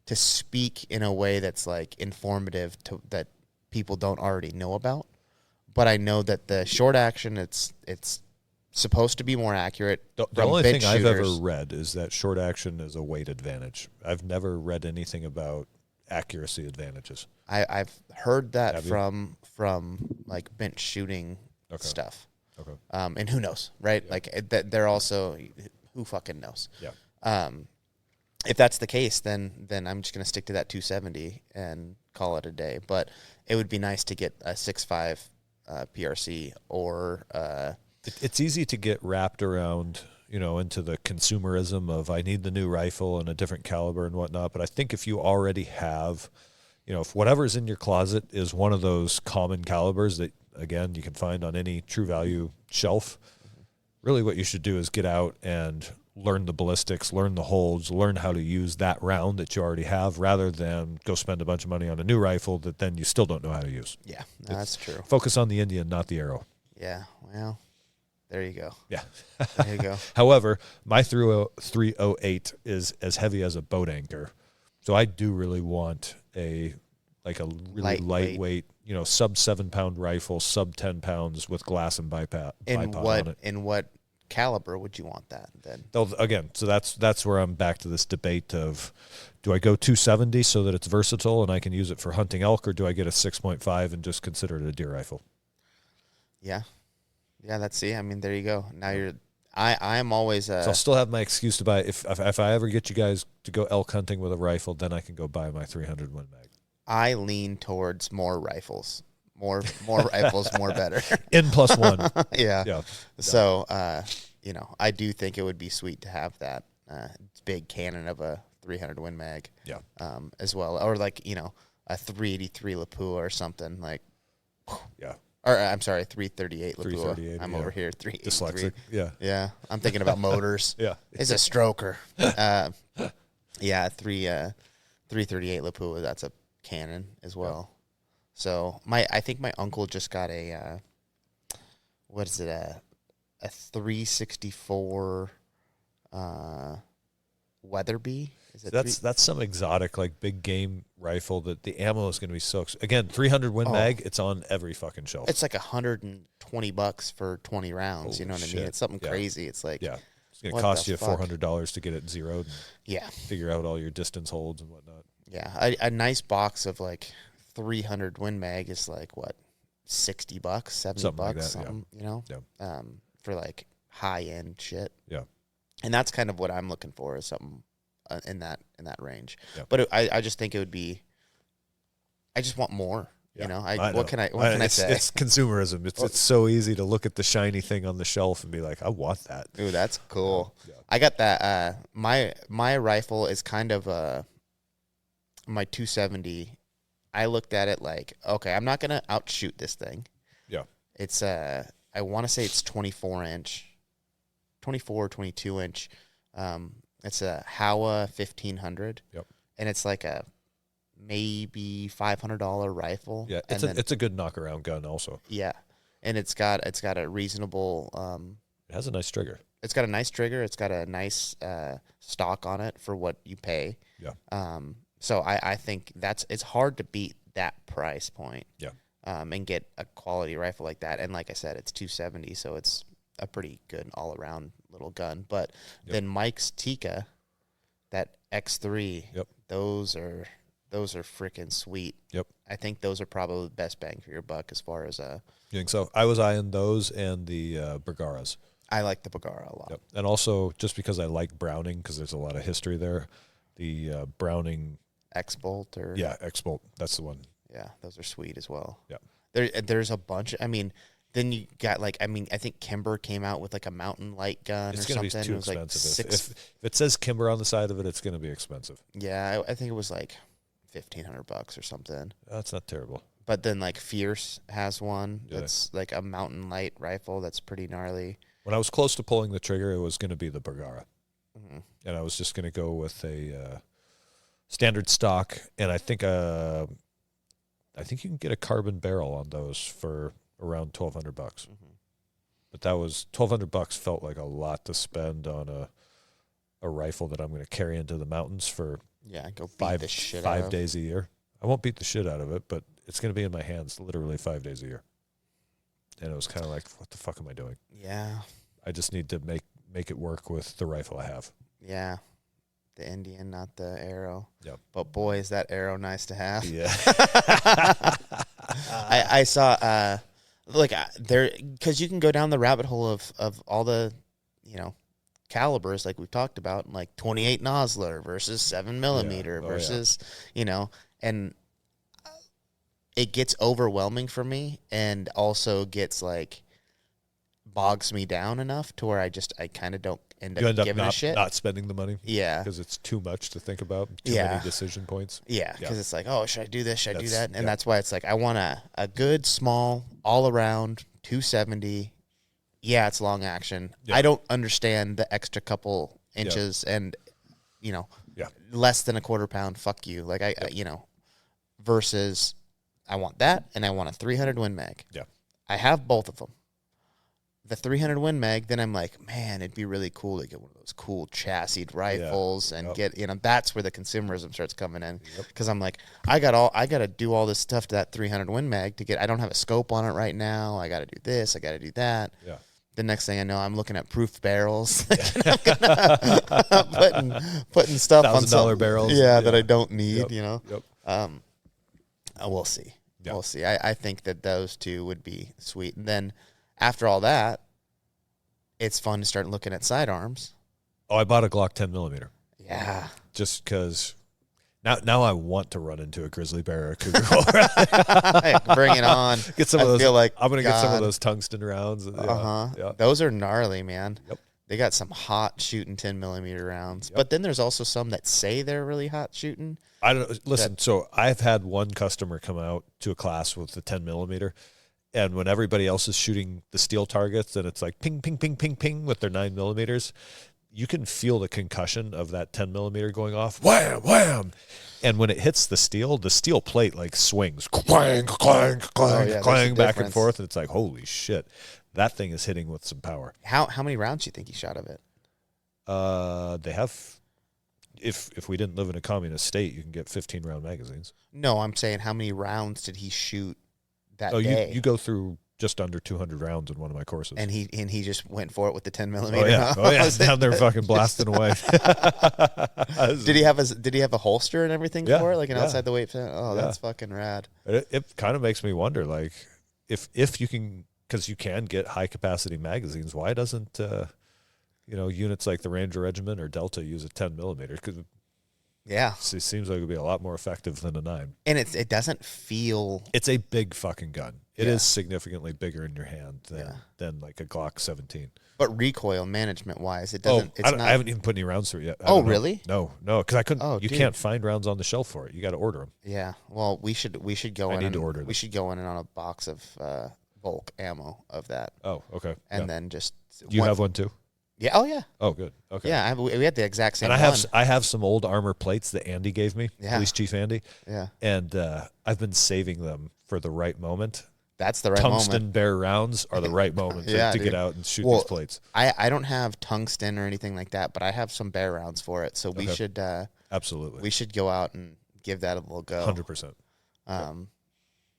to speak in a way that's like informative that people don't already know about. But I know that the short action, it's supposed to be more accurate. The only thing I've ever read is that short action is a weight advantage. I've never read anything about accuracy advantages. I've heard that from like bench shooting stuff. Okay. And who knows, right? Yeah. Like they're also, who fucking knows? Yeah. if that's the case, then I'm just going to stick to that 270 and call it a day. But it would be nice to get a 6.5 PRC or it's easy to get wrapped around, into the consumerism of I need the new rifle and a different caliber and whatnot. But I think if you already have, if whatever's in your closet is one of those common calibers that, again, you can find on any True Value shelf, really what you should do is get out and learn the ballistics, learn the holds, learn how to use that round that you already have, rather than go spend a bunch of money on a new rifle that then you still don't know how to use. Yeah, no, that's true. Focus on the Indian, not the arrow. Yeah, well, there you go. Yeah. There you go. However, my 308 is as heavy as a boat anchor. So I do really want a really lightweight, sub 7 pound rifle, sub 10 pounds with glass and bipod on it. In what caliber would you want that then? Again, so that's where I'm back to this debate of, do I go 270 so that it's versatile and I can use it for hunting elk, or do I get a 6.5 and just consider it a deer rifle? Yeah. Yeah, I mean, there you go. Now I'm always so I'll still have my excuse to buy if I ever get you guys to go elk hunting with a rifle, then I can go buy my 300 Win Mag. I lean towards more rifles. More rifles, more better. N+1. Yeah. So, I do think it would be sweet to have that big cannon of a 300 Win Mag. Yeah. As well, or a 383 Lapua or something like. Yeah. Or I'm sorry, 338 Lapua. 338. I'm over here 383. Dyslexic. Yeah. Yeah. I'm thinking about motors. Yeah. It's a stroker. 338 Lapua. That's a cannon as well. So I think my uncle just got a 364 Weatherby. That's some exotic big game rifle that the ammo is going to be so again 300 Win Mag. It's on every fucking shelf. It's like $120 for 20 rounds. Holy you know what shit. I mean? It's something crazy. It's like it's going to cost you $400 to get it zeroed. And figure out all your distance holds and whatnot. Yeah, a nice box of 300 Win Mag is $60, $70, something like that, something, Yeah. For high end shit. Yeah. And that's kind of what I'm looking for, is something in that range. Yeah. But I just think it would be. I just want more. Yeah. What can I say? It's consumerism. It's so easy to look at the shiny thing on the shelf and be like, I want that. Ooh, that's cool. Yeah. I got that. My rifle is kind of my 270. I looked at it okay, I'm not gonna outshoot this thing. Yeah. It's I want to say it's 24 or 22 inch. It's a Howa 1500. Yep. And it's a maybe $500 rifle. Yeah, it's a good knockaround gun also. Yeah. And it's got a reasonable it has a nice trigger. It's got a nice trigger. It's got a nice stock on it for what you pay. Yeah. So I think it's hard to beat that price point. Yeah. And get a quality rifle like that. And like I said, it's 270, so it's a pretty good all around little gun. But then Mike's Tika, that X3, those are freaking sweet. Yep. I think those are probably the best bang for your buck as far as You think so? I was eyeing those and the Bergaras. I like the Bergara a lot. Yep. And also, just because I like Browning, because there's a lot of history there, the Browning X-Bolt or X-Bolt. That's the one. Yeah, those are sweet as well. Yeah. There's a bunch. I mean, then you got I think Kimber came out with a mountain light gun it's or something. It's going to be too expensive. If it says Kimber on the side of it, it's going to be expensive. Yeah, I think it was $1,500 or something. That's not terrible. But then Fierce has one that's a mountain light rifle that's pretty gnarly. When I was close to pulling the trigger, it was going to be the Bergara. Mm-hmm. And I was just going to go with a standard stock, and I think you can get a carbon barrel on those for around $1,200. Mm-hmm. But that was $1,200 felt like a lot to spend on a rifle that I'm going to carry into the mountains for five days a year. I won't beat the shit out of it, but it's going to be in my hands literally 5 days a year. And it was kind of like, what the fuck am I doing? Yeah. I just need to make it work with the rifle I have. Yeah. The Indian, not the arrow. Yep. But boy, is that arrow nice to have. Yeah. I saw there, because you can go down the rabbit hole of all the calibers like we've talked about, like 28 Nosler versus 7mm versus, and it gets overwhelming for me, and also gets like bogs me down enough to where I kind of don't end up giving a shit. Not spending the money. Yeah. Because it's too much to think about. Too many decision points. Yeah. Because it's like, oh, should I do this? Should I do that? And that's why it's like, I want a good, small, all around 270. Yeah, it's long action. Yeah. I don't understand the extra couple inches and, less than a quarter pound. Fuck you. Like, versus I want that, and I want a 300 Win Mag. Yeah. I have both of them. The 300 Win Mag, then I'm like, man, it'd be really cool to get one of those cool chassis rifles and get, that's where the consumerism starts coming in. Because I'm like, I got to do all this stuff to that 300 Win Mag to get, I don't have a scope on it right now. I got to do this. I got to do that. Yeah. The next thing I know, I'm looking at proof barrels, putting stuff on $1,000 barrels. That I don't need, We'll see. Yep. We'll see. I think that those two would be sweet. And then after all that, it's fun to start looking at sidearms. Oh, I bought a Glock 10mm. Yeah. Just because now I want to run into a grizzly bear or a cougar. Bring it on. Get some of those. I'm going to get some of those tungsten rounds. Yeah. Those are gnarly, man. Yep. They got some hot shooting 10mm rounds. Yep. But then there's also some that say they're really hot shooting. I don't listen. So I've had one customer come out to a class with the 10mm, and when everybody else is shooting the steel targets, and it's like ping, ping, ping, ping, ping with their 9mm, you can feel the concussion of that 10mm going off. Wham, wham, and when it hits the steel plate like swings, clang, clang, clang, clang, back and forth, and it's like, holy shit, that thing is hitting with some power. How many rounds do you think he shot of it? They have. If we didn't live in a communist state, you can get 15-round magazines. No, I'm saying how many rounds did he shoot that day? You go through just under 200 rounds in one of my courses. And he just went for it with the 10mm. Oh yeah, down there fucking blasting away. Did he have a holster and everything for it, like an outside the weight? Oh, that's fucking rad. It kind of makes me wonder, like, if you can, because you can get high capacity magazines, why doesn't units like the Ranger Regiment or Delta use a 10mm? Because it seems like it would be a lot more effective than a 9. And it doesn't feel. It's a big fucking gun. It is significantly bigger in your hand than like a Glock 17. But recoil management wise, it doesn't. I haven't even put any rounds through it yet. Oh, really? No, because I couldn't. You can't find rounds on the shelf for it. You got to order them. Yeah. Well, we should go in. I need to order them. We should go in on a box of bulk ammo of that. Oh, okay. And then just. Do you have one too? Yeah. Oh, yeah. Oh, good. Okay. Yeah, we had the exact same. And I have some old armor plates that Andy gave me, Police Chief Andy. Yeah. And I've been saving them for the right moment. That's the right moment. Tungsten bear rounds are the right moment to get out and shoot these plates. I don't have tungsten or anything like that, but I have some bear rounds for it. So we should absolutely. We should go out and give that a little go. 100%.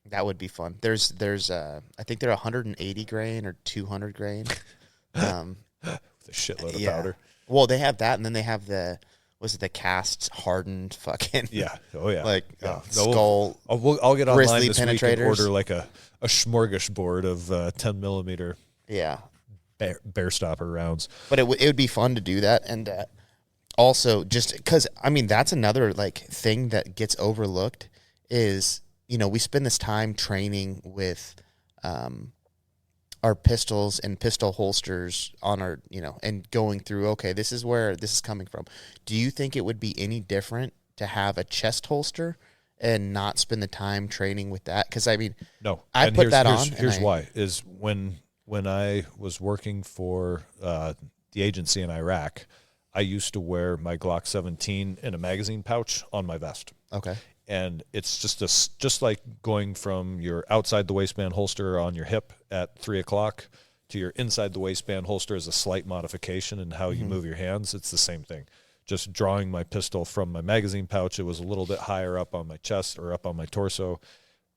That would be fun. There's I think they're 180 grain or 200 grain. With a shitload of powder. Well, they have that, and then they have the cast hardened fucking skull. I'll get online this week and penetrators. Order like a smorgasbord of 10mm. Yeah, bear stopper rounds. But it would be fun to do that, and also just because that's another like thing that gets overlooked is we spend this time training with our pistols and pistol holsters on our, and going through, okay, this is where this is coming from. Do you think it would be any different to have a chest holster and not spend the time training with that? Because, no. I put that on. Here's why, is when I was working for the agency in Iraq, I used to wear my Glock 17 in a magazine pouch on my vest. Okay. And it's just like going from your outside the waistband holster on your hip at 3 o'clock to your inside the waistband holster is a slight modification in how you move your hands. It's the same thing. Just drawing my pistol from my magazine pouch, it was a little bit higher up on my chest or up on my torso,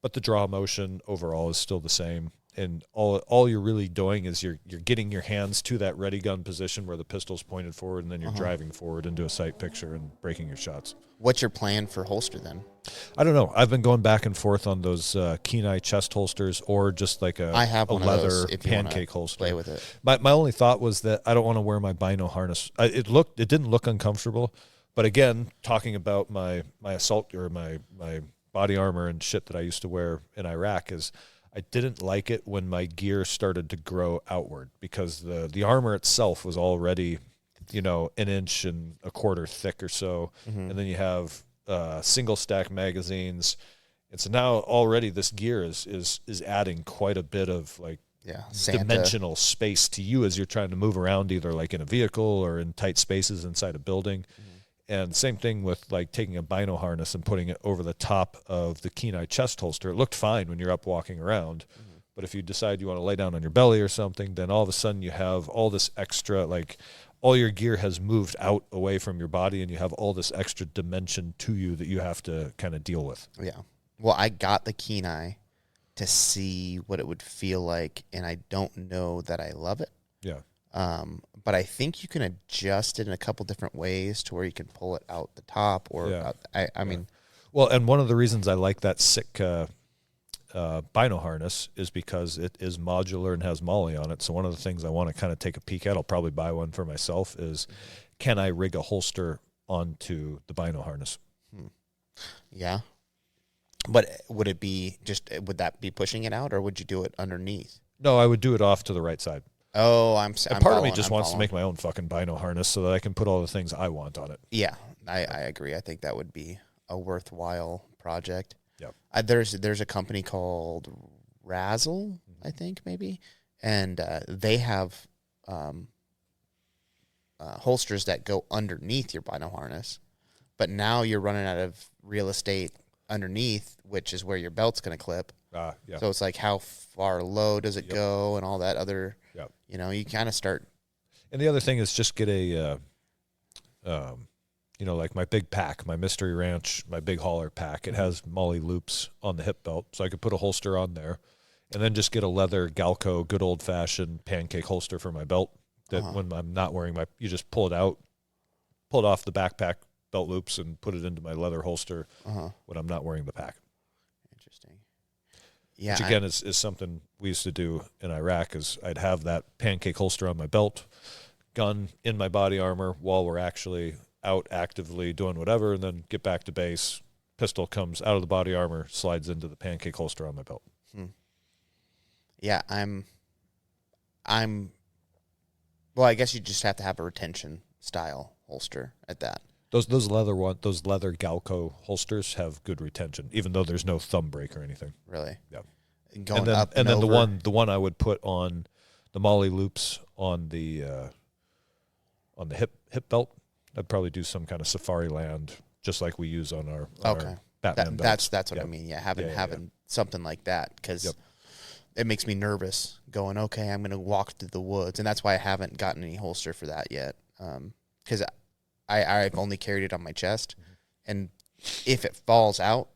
but the draw motion overall is still the same. and all you're really doing is you're getting your hands to that ready gun position where the pistol's pointed forward, and then you're driving forward into a sight picture and breaking your shots. What's your plan for holster then? I don't know. I've been going back and forth on those Kenai chest holsters, or just like I have a one leather of those if you pancake holster. Play with it. My only thought was that I don't want to wear my bino harness. It didn't look uncomfortable, but again, talking about my assault or my body armor and shit that I used to wear in Iraq, is I didn't like it when my gear started to grow outward, because the armor itself was already, an inch and a quarter thick or so, and then you have single stack magazines, and so now already this gear is adding quite a bit of like dimensional space to you as you're trying to move around, either like in a vehicle or in tight spaces inside a building. And same thing with like taking a bino harness and putting it over the top of the Kenai chest holster. It looked fine when you're up walking around, but if you decide you want to lay down on your belly or something, then all of a sudden you have all this extra, like all your gear has moved out away from your body, and you have all this extra dimension to you that you have to kind of deal with. Yeah. Well, I got the Kenai to see what it would feel like, and I don't know that I love it. Yeah. But I think you can adjust it in a couple different ways to where you can pull it out the top or out, I mean. Well, and one of the reasons I like that sick bino harness is because it is modular and has molly on it. So one of the things I want to kind of take a peek at, I'll probably buy one for myself, is can I rig a holster onto the bino harness? Yeah. But would that be pushing it out, or would you do it underneath? No, I would do it off to the right side. Oh, part of me just wants to make my own fucking bino harness so that I can put all the things I want on it. Yeah, I agree. I think that would be a worthwhile project. Yep. There's a company called Razzle, I think maybe, and they have holsters that go underneath your bino harness, but now you're running out of real estate underneath, which is where your belt's going to clip. Yeah. So it's like, how far low does it go, and all that other. You kind of start. And the other thing is just get a, like my big pack, my Mystery Ranch, my big hauler pack. It has molly loops on the hip belt, so I could put a holster on there, and then just get a leather Galco, good old fashioned pancake holster for my belt. That when I'm not wearing you just pull it out, pull it off the backpack belt loops, and put it into my leather holster when I'm not wearing the pack. Interesting. Yeah, which again is something we used to do in Iraq. Is I'd have that pancake holster on my belt, gun in my body armor while we're actually out actively doing whatever, and then get back to base. Pistol comes out of the body armor, slides into the pancake holster on my belt. Yeah, well, I guess you just have to have a retention style holster at that. Those leather Galco holsters have good retention, even though there's no thumb break or anything. Really? Yeah. And then the one I would put on the molly loops on the hip belt. I'd probably do some kind of Safari Land, just like we use on our Batman belts. That's what I mean. Yeah, having something like that, because it makes me nervous. Going, okay, I'm going to walk through the woods, and that's why I haven't gotten any holster for that yet. Because I've only carried it on my chest, and if it falls out,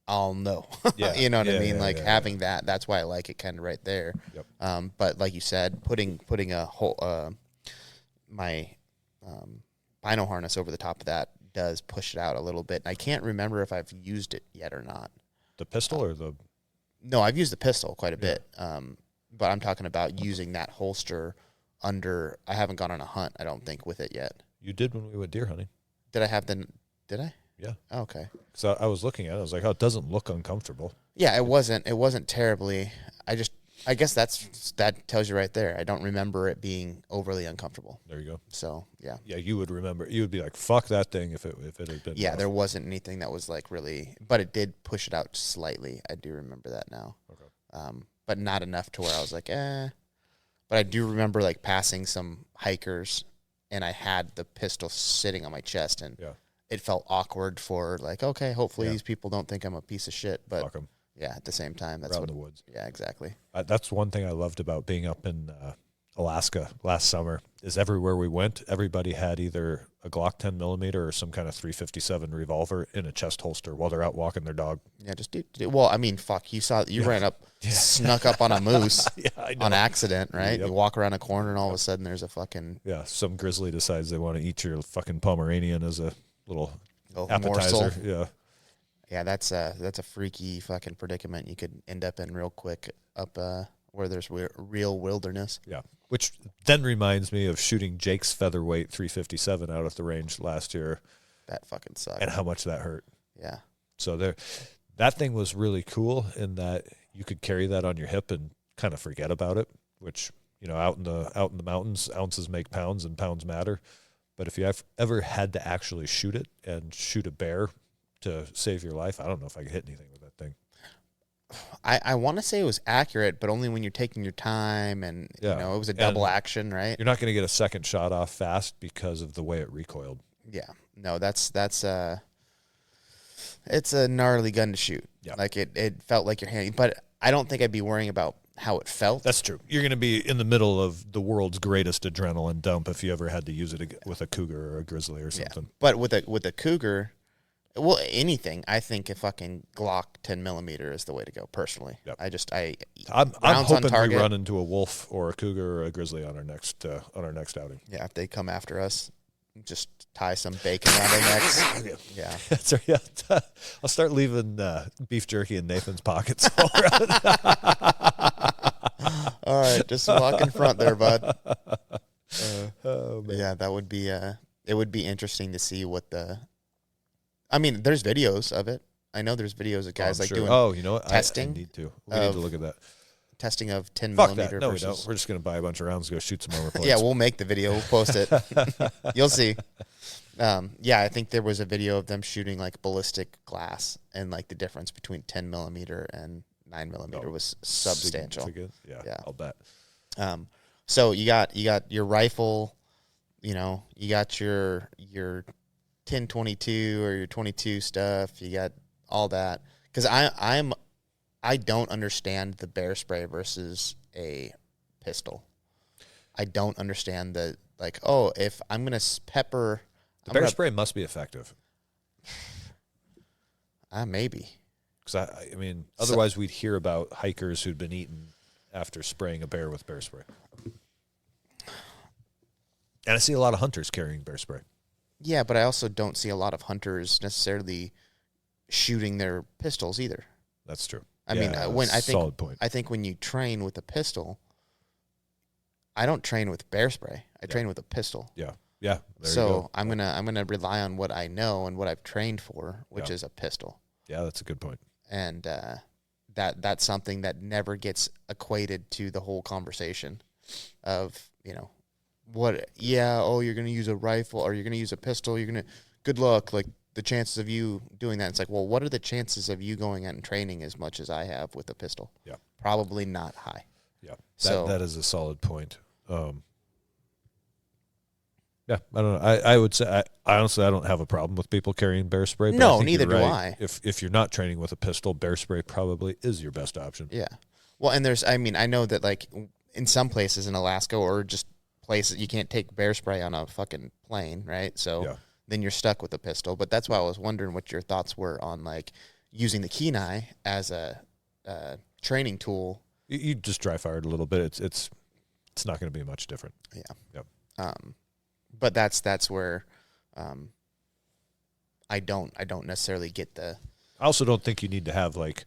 I'll know. You know what I mean? Having that, that's why I like it kind of right there. Yep. But like you said, putting a whole my bino harness over the top of that does push it out a little bit. And I can't remember if I've used it yet or not. The pistol or the? No, I've used the pistol quite a bit. But I'm talking about using that holster under. I haven't gone on a hunt, I don't think, with it yet. You did when we went deer hunting. Did I? Yeah. Oh, okay. So I was looking at it. I was like, oh, it doesn't look uncomfortable. Yeah, it wasn't terribly. I guess that tells you right there. I don't remember it being overly uncomfortable. There you go. So, yeah. Yeah, you would remember. You would be like, fuck that thing if it had been. Yeah, rough. there wasn't anything that was like really, but it did push it out slightly. I do remember that now. Okay. But not enough to where I was like, eh. But I do remember like passing some hikers, and I had the pistol sitting on my chest, and it felt awkward for like, okay, hopefully these people don't think I'm a piece of shit. But fuck 'em. Yeah, at the same time, that's around the woods. Yeah, exactly. That's one thing I loved about being up in Alaska last summer is everywhere we went, everybody had either a Glock 10 millimeter or some kind of 357 revolver in a chest holster while they're out walking their dog. Yeah, just well, I mean, fuck, you ran up, snuck up on a moose on accident, right? Yep. You walk around a corner and all of a sudden there's a fucking... Yeah, some grizzly decides they want to eat your fucking Pomeranian as a little appetizer. Morsel. Yeah. Yeah, that's a freaky fucking predicament you could end up in real quick up where there's real wilderness. Yeah, which then reminds me of shooting Jake's featherweight 357 out at the range last year. That fucking sucked. And how much that hurt. Yeah. So that thing was really cool in that you could carry that on your hip and kind of forget about it, which, out in the mountains, ounces make pounds and pounds matter. But if you ever had to actually shoot it and shoot a bear to save your life, I don't know if I could hit anything with that thing. I want to say it was accurate, but only when you're taking your time and, it was a double action, right? You're not going to get a second shot off fast because of the way it recoiled. Yeah. No, it's a gnarly gun to shoot. Yeah. Like it felt like you're handing, but I don't think I'd be worrying about how it felt. That's true. You're going to be in the middle of the world's greatest adrenaline dump if you ever had to use it with a cougar or a grizzly or something. Yeah. But with a cougar, well, anything, I think a fucking Glock 10 millimeter is the way to go. Personally, yep. I'm hoping we run into a wolf or a cougar or a grizzly on our next outing. Yeah, if they come after us, just tie some bacon around their necks. Yeah, that's right. Yeah. I'll start leaving beef jerky in Nathan's pockets. All right, just walk in front there, bud. Yeah, that would be. It would be interesting to see what the. I mean, there's videos of it. I know there's videos of guys doing. Oh, you know what? Testing. I need to. We need to look at that. Testing of 10 Fuck millimeter. That. No, versus... we don't. We're just going to buy a bunch of rounds and go shoot some armor plates. Yeah, we'll make the video. We'll post it. You'll see. I think there was a video of them shooting like ballistic glass, and like the difference between 10 millimeter and 9 millimeter was substantial. Yeah, I'll bet. So you got your rifle, you got your 10-22 or your 22 stuff. You got all that because I don't understand the bear spray versus a pistol. I don't understand if I'm gonna pepper. The bear spray must be effective. Maybe. Because I mean, otherwise we'd hear about hikers who'd been eaten after spraying a bear with bear spray. And I see a lot of hunters carrying bear spray. Yeah, but I also don't see a lot of hunters necessarily shooting their pistols either. That's true. Solid point. I think when you train with a pistol, I don't train with bear spray. I train with a pistol. Yeah. Yeah. So I'm gonna rely on what I know and what I've trained for, which is a pistol. Yeah, that's a good point. And that's something that never gets equated to the whole conversation of, you're gonna use a rifle or you're gonna use a pistol, good luck, like the chances of you doing that. It's like, well, what are the chances of you going out and training as much as I have with a pistol? Yeah. Probably not high. Yeah. That is a solid point. Yeah, I don't know. I would say, honestly, I don't have a problem with people carrying bear spray. But no, neither do I. If you're not training with a pistol, bear spray probably is your best option. Yeah. Well, and I know that like in some places in Alaska or just places you can't take bear spray on a fucking plane, right? So then you're stuck with a pistol. But that's why I was wondering what your thoughts were on like using the kenai as a training tool. You just dry fired a little bit. It's not going to be much different. Yeah. Yep. But that's where I don't necessarily get the. I also don't think you need to have like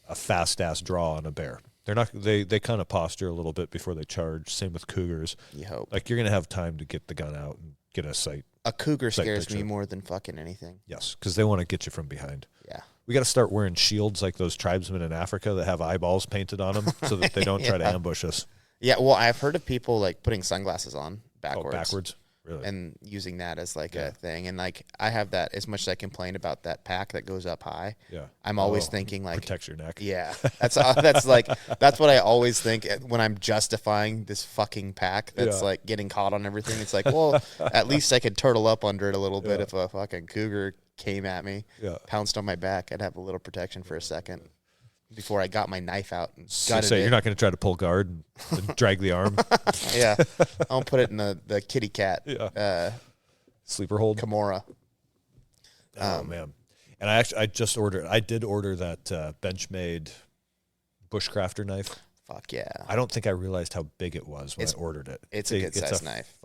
a fast ass draw on a bear. They're not. They kind of posture a little bit before they charge. Same with cougars. You hope. Like you're gonna have time to get the gun out and get a sight. A cougar scares me more than fucking anything. Yes, because they want to get you from behind. Yeah. We got to start wearing shields like those tribesmen in Africa that have eyeballs painted on them so that they don't try to ambush us. Yeah. Well, I've heard of people like putting sunglasses on backwards. Oh, backwards. Really? And using that as like a thing. And like I have that as much as I complain about that pack that goes up high. Yeah. I'm always thinking like protects your neck. Yeah. That's what I always think when I'm justifying this fucking pack that's like getting caught on everything. It's like, well, at least I could turtle up under it a little bit if a fucking cougar came at me, pounced on my back, I'd have a little protection for a second. before I got my knife out and So gutted it. you're not going to try to pull guard and drag the arm? Yeah. I'll put it in the kitty cat sleeper hold. Kimura. Oh, man. And I did order that Benchmade bushcrafter knife. Fuck yeah. I don't think I realized how big it was when I ordered it. It's a good size knife.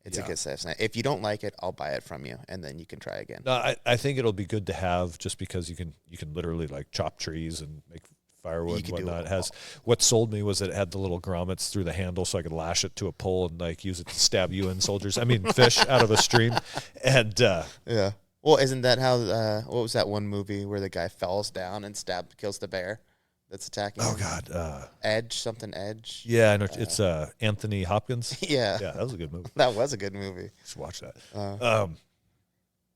It's a good size knife. If you don't like it, I'll buy it from you, and then you can try again. No, I think it'll be good to have just because you can literally like chop trees and make firewood and whatnot. What sold me was that it had the little grommets through the handle, so I could lash it to a pole and like use it to stab UN soldiers. I mean, fish out of a stream. And yeah. Well, isn't that how? What was that one movie where the guy falls down and kills the bear that's attacking him? Oh God, Edge. Yeah, I know it's Anthony Hopkins. Yeah, that was a good movie. That was a good movie. Just watch that.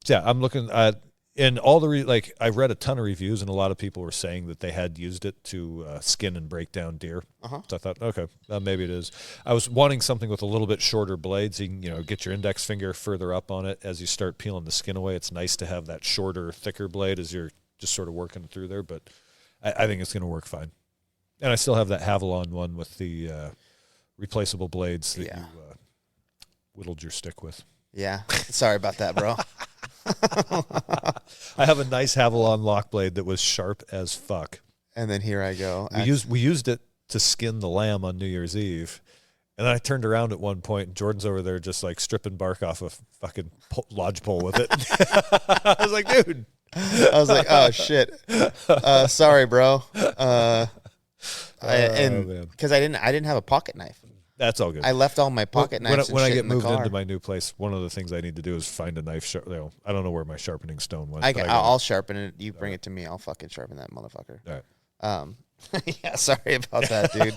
Yeah, I'm looking at in all the I read a ton of reviews, and a lot of people were saying that they had used it to skin and break down deer. So I thought, okay, maybe it is. I was wanting something with a little bit shorter blade, so you can get your index finger further up on it as you start peeling the skin away. It's nice to have that shorter, thicker blade as you're just sort of working through there, but I think it's going to work fine. And I still have that Havalon one with the replaceable blades that you whittled your stick with. Yeah, sorry about that, bro. I have a nice Havalon lock blade that was sharp as fuck. And then here I go. We used it to skin the lamb on New Year's Eve. And then I turned around at one point, and Jordan's over there just like stripping bark off a fucking lodgepole with it. I was like, dude. I was like, oh, shit. Sorry, bro. Because I didn't have a pocket knife. That's all good. I left all my pocket knives when I get in the moved car. into my new place. One of the things I need to do is find a knife. I don't know where my sharpening stone went. I'll sharpen it. You bring it to me. I'll fucking sharpen that motherfucker. All right. Yeah, sorry about that, dude.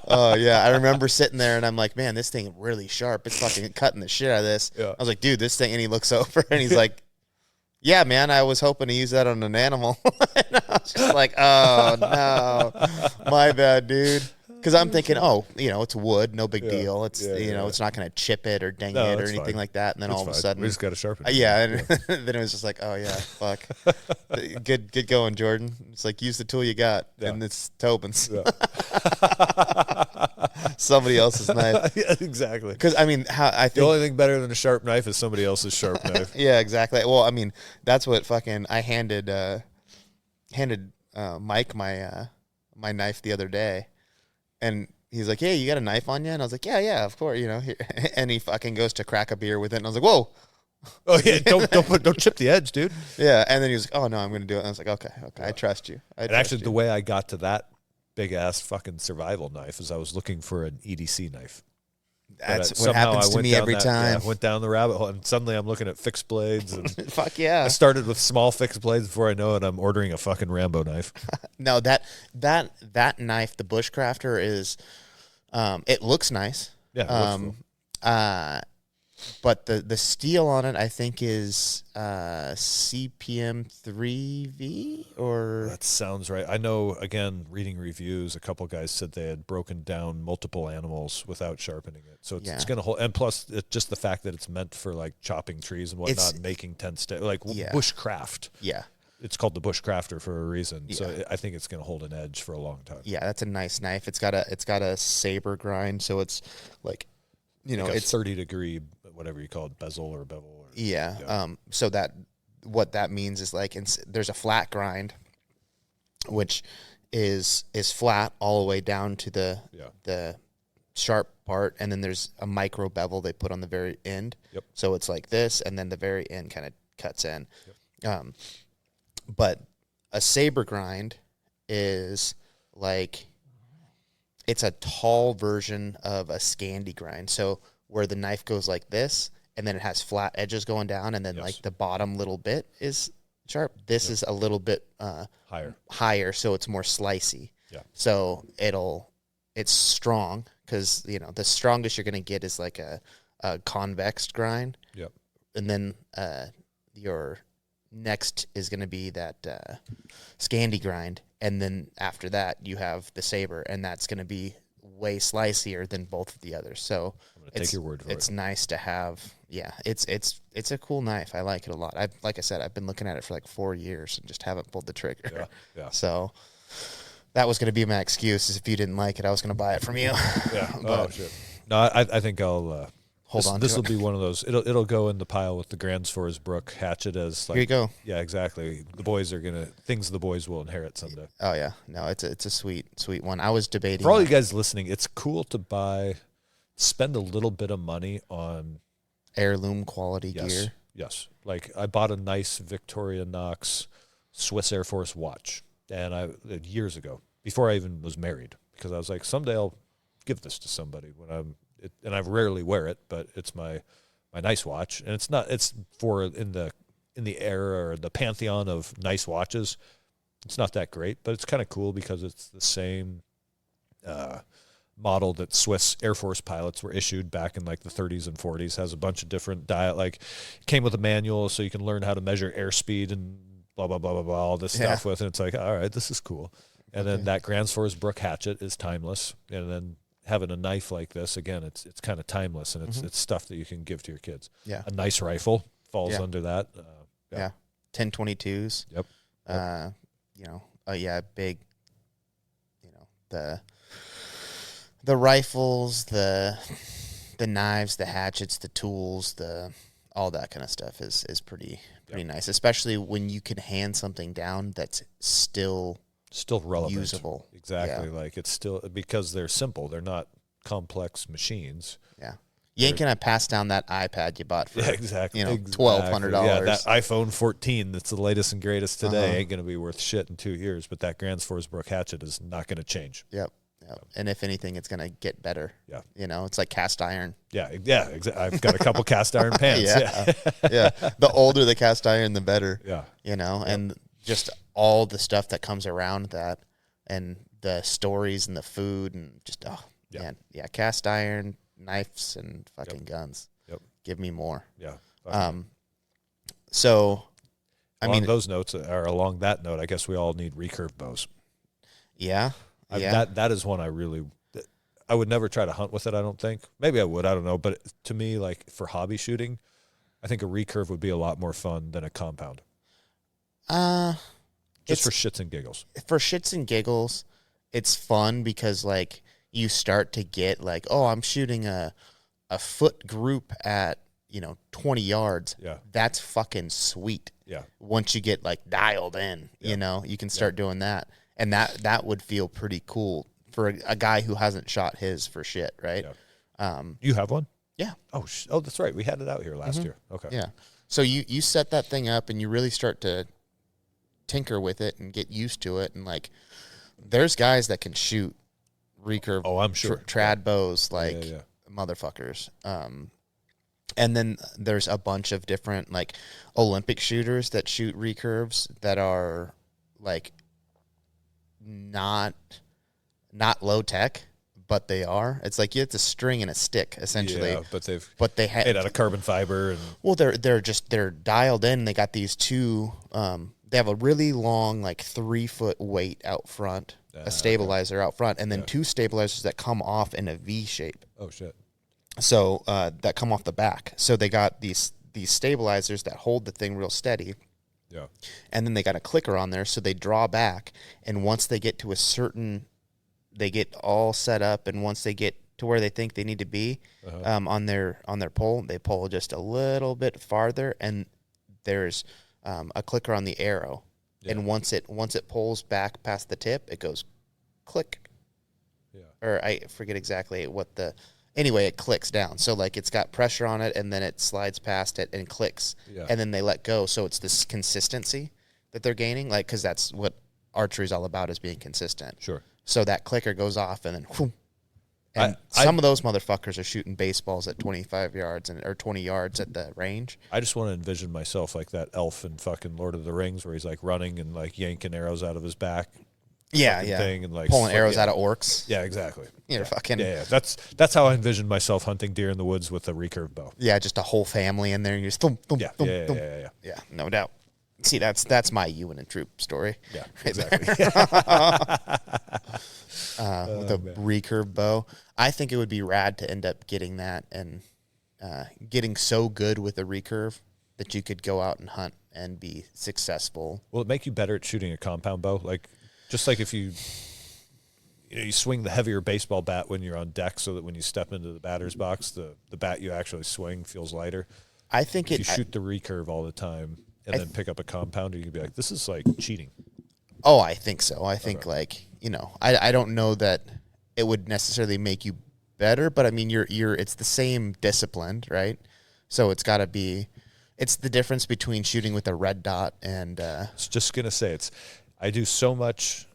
Oh, yeah. I remember sitting there, and I'm like, man, this thing really sharp. It's fucking cutting the shit out of this. Yeah. I was like, dude, this thing. And he looks over, and he's like, yeah, man, I was hoping to use that on an animal. And I was just like, oh, no. My bad, dude. Because I'm thinking, it's wood, no big deal. It's it's not going to chip it or ding it or anything like that. And then all of a sudden, we just got to sharpen it. And then it was just like, oh yeah, fuck. Good going, Jordan. It's like use the tool you got, and it's Tobin's. Yeah. Somebody else's knife. Yeah, exactly. Because I think the only thing better than a sharp knife is somebody else's sharp knife. Yeah, exactly. Well, I mean, that's what fucking I handed Mike my knife the other day. And he's like, hey, you got a knife on you? And I was like, yeah, of course, And he fucking goes to crack a beer with it. And I was like, whoa. Oh, yeah, don't chip the edge, dude. Yeah, and then he was like, oh, no, I'm going to do it. And I was like, okay, I trust you. The way I got to that big-ass fucking survival knife is I was looking for an EDC knife. That's what happens to me every time. I went down the rabbit hole, and suddenly I'm looking at fixed blades. And fuck yeah. I started with small fixed blades. Before I know it, I'm ordering a fucking Rambo knife. No, that knife, the Bushcrafter, is it looks nice. Yeah, it looks cool. But the steel on it, I think, is CPM 3V or... That sounds right. I know, again, reading reviews, a couple guys said they had broken down multiple animals without sharpening it. So it's going to hold... And plus, just the fact that it's meant for, like, chopping trees and whatnot, making tents, bushcraft. Yeah. It's called the Bushcrafter for a reason. Yeah. So I think it's going to hold an edge for a long time. Yeah, that's a nice knife. It's got a saber grind, so it's, like... it's 30-degree, whatever you call it, bezel or bevel. So what that means is like there's a flat grind, which is flat all the way down to the sharp part, and then there's a micro bevel they put on the very end. Yep. So it's like this, and then the very end kind of cuts in. Yep. But a saber grind is like... It's a tall version of a Scandi grind. So where the knife goes like this, and then it has flat edges going down, and then like the bottom little bit is sharp. This is a little bit higher, so it's more slicey. Yeah. So it's strong because the strongest you're gonna get is like a convex grind. Yep. And then your next is gonna be that Scandi grind. And then after that, you have the saber, and that's going to be way sliceier than both of the others. So I'm going to take your word for it. It's nice to have. Yeah, it's a cool knife. I like it a lot. Like I said, I've been looking at it for like 4 years and just haven't pulled the trigger. Yeah. So, that was going to be my excuse. Is if you didn't like it, I was going to buy it from you. Yeah. But Oh shit. No, I think I'll hold on. This will be one of those. It'll go in the pile with the Gransforsbrook hatchet as like. Here you go. Yeah, exactly. The boys are things the boys will inherit someday. Oh yeah, no, it's a sweet one. I was debating for all you guys listening. It's cool to spend a little bit of money on heirloom quality gear. Yes, like I bought a nice Victorinox Swiss Air Force watch, and years ago before I even was married, because I was like, someday I'll give this to somebody and I rarely wear it, but it's my nice watch, and it's for in the era or the pantheon of nice watches. It's not that great, but it's kind of cool because it's the same model that Swiss Air Force pilots were issued back in like the 30s and 40s. Has a bunch of different came with a manual so you can learn how to measure airspeed and blah blah blah blah blah all this stuff with, and it's like, all right, this is cool. And then that Gransforsbrook hatchet is timeless, and then having a knife like this, again, it's kind of timeless, and it's stuff that you can give to your kids. Yeah, a nice rifle falls under that. 10/22s. Yep. Big. The rifles, the knives, the hatchets, the tools, all that kind of stuff is pretty nice, especially when you can hand something down that's still relevant, usable. Exactly, like it's still, because they're simple. They're not complex machines. Yeah. You ain't gonna pass down that iPad you bought for exactly $1,200. Yeah, that iPhone 14 that's the latest and greatest today ain't gonna be worth shit in 2 years. But that Gransforsbrook hatchet is not gonna change. Yep. And if anything, it's gonna get better. Yeah. It's like cast iron. Yeah. Exactly. I've got a couple cast iron pans. Yeah. The older the cast iron, the better. Yeah. And just all the stuff that comes around that, and the stories and the food, and just man, cast iron, knives, and fucking guns. Yep. Give me more. Yeah. So, those notes are along that note. I guess we all need recurve bows. Yeah. That is one I would never try to hunt with it. I don't think. Maybe I would. I don't know. But to me, like for hobby shooting, I think a recurve would be a lot more fun than a compound. Just for shits and giggles. For shits and giggles, it's fun because like you start to get like, I'm shooting a foot group at 20 yards. Yeah, that's fucking sweet. Yeah, once you get like dialed in, you can start doing that, and that would feel pretty cool for a guy who hasn't shot his for shit, right? Yeah. You have one? Yeah. Oh, that's right. We had it out here last year. Okay. Yeah. So you set that thing up and you really start to tinker with it and get used to it, and like there's guys that can shoot recurve I'm sure trad bows like motherfuckers. And then there's a bunch of different like Olympic shooters that shoot recurves that are like not low tech, but they are. It's like it's a string and a stick essentially. Yeah, but they made out of carbon fiber, and they're dialed in. They got these two. They have a really long, like 3-foot weight out front, a stabilizer out front, and then two stabilizers that come off in a V shape. Oh shit! So that come off the back. So they got these stabilizers that hold the thing real steady. Yeah. And then they got a clicker on there, so they draw back, and once they get to they get all set up, and once they get to where they think they need to be on their pole, they pull just a little bit farther, and there's a clicker on the arrow, and once it pulls back past the tip, it goes click. Yeah. Or I forget exactly anyway, it clicks down. So like it's got pressure on it, and then it slides past it and clicks, and then they let go. So it's this consistency that they're gaining, like because that's what archery is all about, is being consistent. Sure. So that clicker goes off, and then whoom, and some of those motherfuckers are shooting baseballs at 25 yards or 20 yards at the range. I just want to envision myself like that elf in fucking Lord of the Rings, where he's like running and like yanking arrows out of his back. Thing, and like pulling arrows out of orcs. Yeah, exactly. Fucking. Yeah. That's how I envision myself hunting deer in the woods with a recurve bow. Yeah, just a whole family in there. And you just thump, thump, thump, thump. Yeah, no doubt. See, that's my Ewan and Troop story. Yeah, exactly. With a recurve bow, I think it would be rad to end up getting that and getting so good with a recurve that you could go out and hunt and be successful. Will it make you better at shooting a compound bow? Like, Just like if you swing the heavier baseball bat when you're on deck so that when you step into the batter's box, the bat you actually swing feels lighter. I think if you shoot the recurve all the time and then pick up a compounder, you can be like, this is like cheating. Oh, I think so. I think I don't know that it would necessarily make you better, but I mean, it's the same discipline, right? So it's got to be, it's the difference between shooting with a red dot and. I was just gonna say I do so much.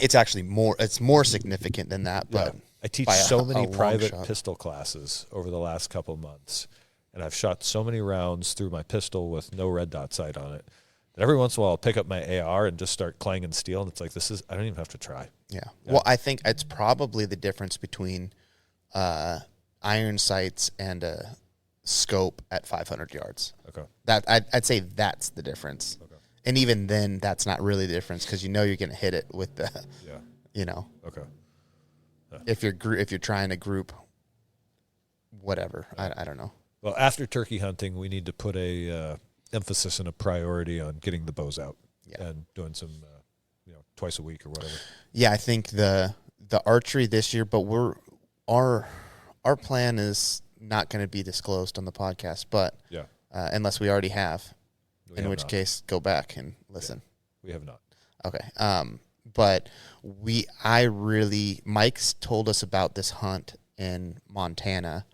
It's actually more significant than that, but I teach so many private pistol classes over the last couple of months, and I've shot so many rounds through my pistol with no red dot sight on it. And every once in a while, I'll pick up my AR and just start clanging steel, and it's like, I don't even have to try. Yeah. Well, I think it's probably the difference between iron sights and a scope at 500 yards. Okay. I'd say that's the difference. Okay. And even then, that's not really the difference because you're going to hit it with the, Okay. Yeah. If you're trying to group whatever, I don't know. Well, after turkey hunting, we need to put a emphasis and a priority on getting the bows out and doing some, twice a week or whatever. Yeah, I think the archery this year, but our plan is not going to be disclosed on the podcast, but unless we already have, in which case go back and listen. Yeah, we have not. Okay. But Mike's told us about this hunt in Montana,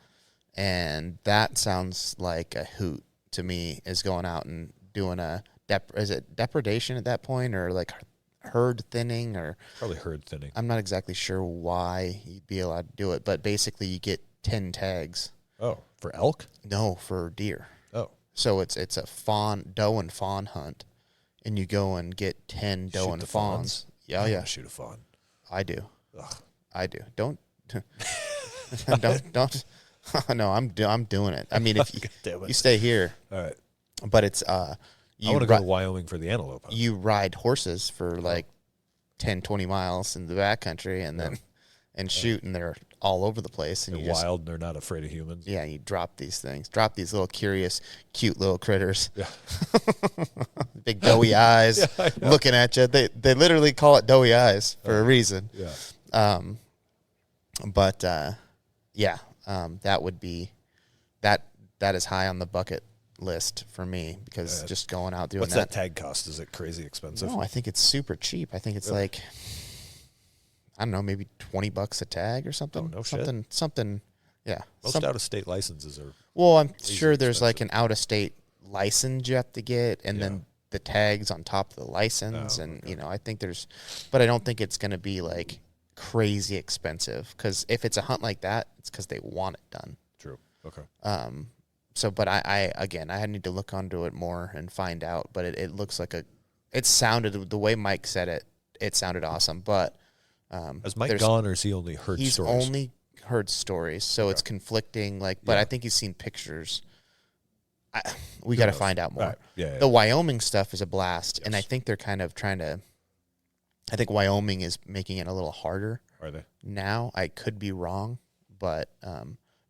and that sounds like a hoot to me, is going out and doing is it depredation at that point, or like herd thinning, or probably herd thinning. I'm not exactly sure why you'd be allowed to do it, but basically you get 10 tags. Oh, for elk? No, for deer. Oh. So it's a doe and fawn hunt, and you go and get 10 doe and fawns. Yeah, I shoot a fawn. I do. Ugh. I do. Don't. don't. No, I'm doing it. I mean, if you stay here, all right. But it's I want to go to Wyoming for the antelope hunt. You ride horses for like 10, 20 miles in the backcountry, and then shoot, and they're all over the place. And they're wild, and they're not afraid of humans. Yeah, you drop these things. Drop these little curious, cute little critters. Yeah. Big doughy eyes looking at you. They literally call it doughy eyes for a reason. Yeah. That would be that is high on the bucket list for me, because just going out doing what's that tag cost? Is it crazy expensive? No, I think it's super cheap. I think it's like, I don't know, maybe $20 a tag or something. Oh, no shit. Something. Yeah. Most out-of-state licenses are. Well, I'm sure there's like an out-of-state license you have to get, and then the tags on top of the license, I think but I don't think it's going to be like crazy expensive, because if it's a hunt like that, it's because they want it done. True. Okay. But I need to look onto it more and find out. But it looks like it sounded, the way Mike said it sounded awesome. But has Mike gone, or has he only heard stories? He's only heard stories, so it's conflicting. But I think he's seen pictures. We got to find out more. Right. Yeah. The Wyoming stuff is a blast, and I think they're kind of trying to. I think Wyoming is making it a little harder. Are they? Now, I could be wrong, but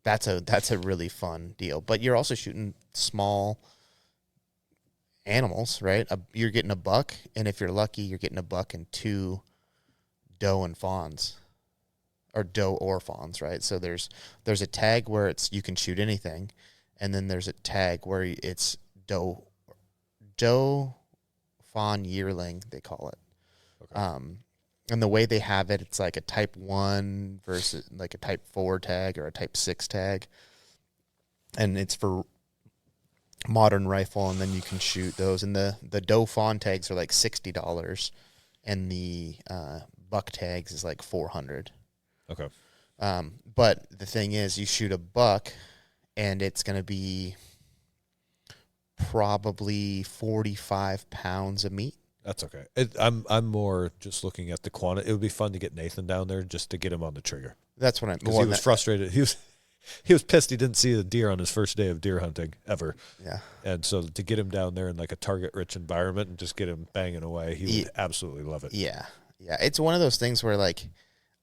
that's a really fun deal. But you're also shooting small animals, right? You're getting a buck, and if you're lucky, you're getting a buck and 2 doe and fawns, or doe or fawns, right? So there's a tag where you can shoot anything, and then there's a tag where it's doe fawn yearling, they call it. Okay. And the way they have it, it's like a type 1 versus like a type 4 tag or a type 6 tag. And it's for modern rifle, and then you can shoot those. And the doe fawn tags are like $60, and the buck tags is like $400. Okay. But the thing is, you shoot a buck, and it's going to be probably 45 pounds of meat. That's okay. I'm more just looking at the quantity. It would be fun to get Nathan down there just to get him on the trigger. That's what he was frustrated. He was pissed he didn't see a deer on his first day of deer hunting ever. Yeah. And so to get him down there in like a target-rich environment and just get him banging away, he would absolutely love it. Yeah. Yeah. It's one of those things where, like,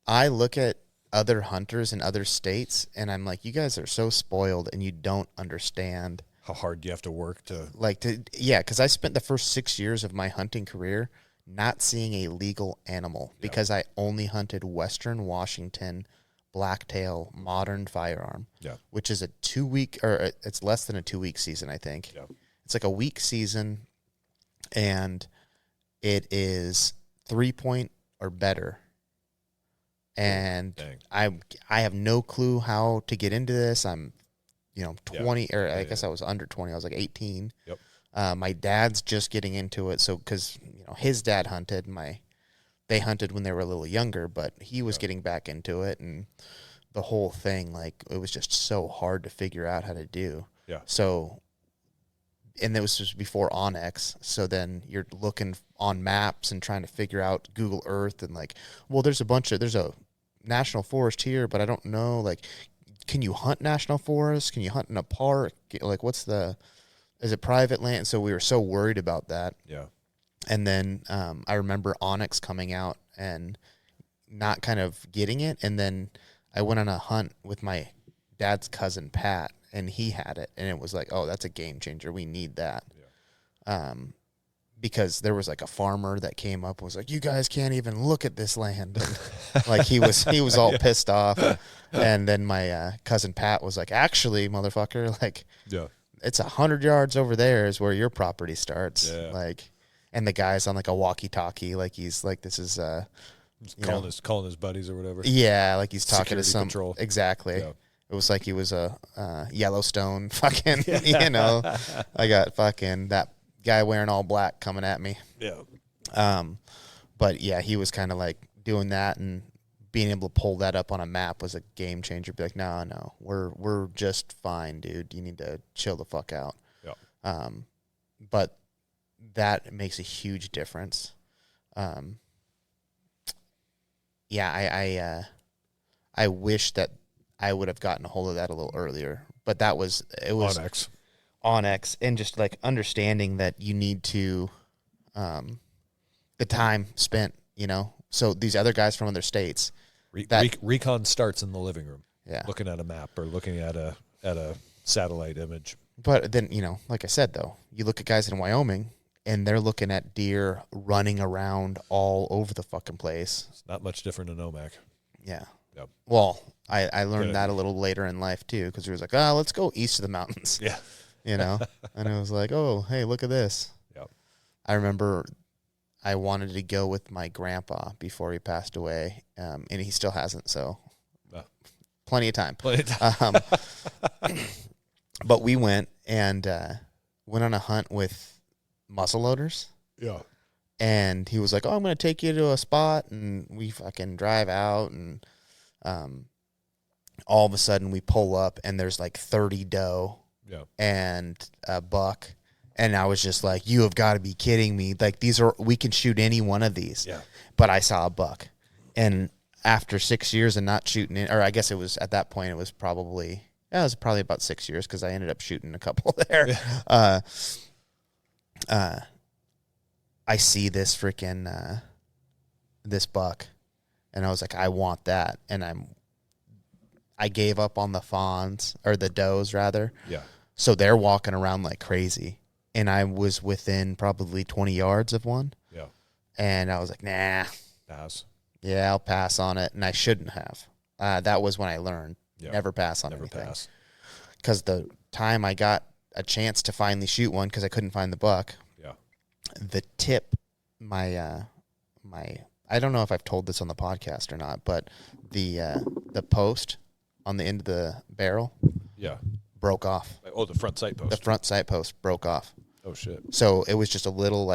I look at other hunters in other states, and I'm like, you guys are so spoiled, and you don't understand how hard you have to work to because I spent the first 6 years of my hunting career not seeing a legal animal because I only hunted Western Washington blacktail modern firearm, which is a 2 week, or it's less than a 2 week season, I think. Yeah. It's like a week season, and it is 3-point or better. And I have no clue how to get into this. I'm 20, or I guess I was under 20. I was like 18. Yep. My dad's just getting into it, so because his dad hunted. They hunted when they were a little younger, but he was getting back into it, and the whole thing, like, it was just so hard to figure out how to do. Yeah. So, and it was just before Onyx, so then you're looking on maps and trying to figure out Google Earth, and like, well, there's a national forest here, but I don't know, like, can you hunt national forests? Can you hunt in a park? Like, is it private land? So we were so worried about that. Yeah. And then I remember Onyx coming out and not kind of getting it. And then I went on a hunt with my dad's cousin, Pat, and he had it. And it was like, oh, that's a game changer. We need that. Yeah. Because there was like a farmer that came up and was like, you guys can't even look at this land. And like he was all pissed off. And then my cousin Pat was like, actually, motherfucker, like, it's 100 yards over there is where your property starts. Yeah. Like, and the guy's on like a walkie-talkie, like he's like, this is calling his buddies or whatever. Yeah, like he's talking Security to some patrol. Exactly. Yeah. It was like he was a Yellowstone fucking, I got fucking that guy wearing all black coming at me. Yeah. But yeah, he was kind of like doing that, and being able to pull that up on a map was a game changer. Be like, no, we're just fine, dude. You need to chill the fuck out. Yeah. But that makes a huge difference. Yeah, I wish that I would have gotten a hold of that a little earlier, but it was Onyx, and just like understanding that you need to, the time spent, so these other guys from other states, recon starts in the living room. Yeah. Looking at a map or looking at a satellite image. But then, like I said, though, you look at guys in Wyoming and they're looking at deer running around all over the fucking place. It's not much different in OMAC. Yeah. Yep. Well, I learned that a little later in life too, because it was like, let's go east of the mountains. Yeah. And it was like, oh, hey, look at this. Yep. I remember I wanted to go with my grandpa before he passed away, and he still hasn't, so plenty of time. But we went and went on a hunt with muzzleloaders. Yeah. And he was like, oh, I'm going to take you to a spot, and we fucking drive out, and all of a sudden we pull up, and there's like 30 doe and a buck. And I was just like, you have got to be kidding me. Like, we can shoot any one of these. Yeah. But I saw a buck. And after 6 years of not shooting it, or I guess it was at that point, it was probably about 6 years, because I ended up shooting a couple there. Yeah. I see this freaking, this buck, and I was like, I want that. And I gave up on the fawns, or the does rather. Yeah. So they're walking around like crazy. And I was within probably 20 yards of one. Yeah. And I was like, nah. Pass. Yeah, I'll pass on it. And I shouldn't have. That was when I learned. Yeah. Never pass on anything. Because the time I got a chance to finally shoot one, because I couldn't find the buck. Yeah. The tip, I don't know if I've told this on the podcast or not, but the post on the end of the barrel. Yeah. Broke off. Oh, the front sight post. The front sight post broke off. Oh, shit. So it was just a little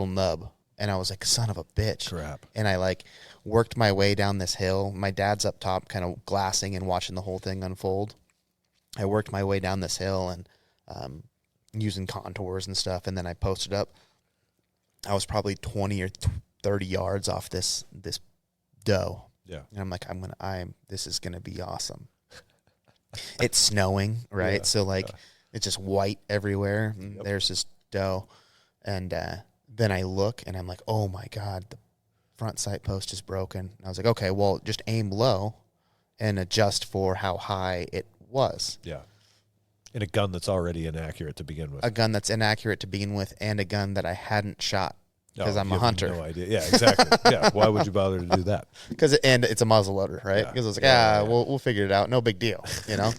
nub. And I was like, son of a bitch. Crap. And I worked my way down this hill. My dad's up top kind of glassing and watching the whole thing unfold. I worked my way down this hill and using contours and stuff. And then I posted up. I was probably 20 or 30 yards off this doe. Yeah. And I'm like, this is going to be awesome. It's snowing, right? Yeah, so it's just white everywhere. And there's this doe. And then I look and I'm like, oh my God, the front sight post is broken. And I was like, okay, well, just aim low and adjust for how high it was. Yeah. And a gun that's already inaccurate to begin with. A gun that's inaccurate to begin with, and a gun that I hadn't shot because I'm a hunter. No idea. Yeah, exactly. Yeah, why would you bother to do that? And it's a muzzle loader, right? Because it's like, we'll figure it out. No big deal, you know.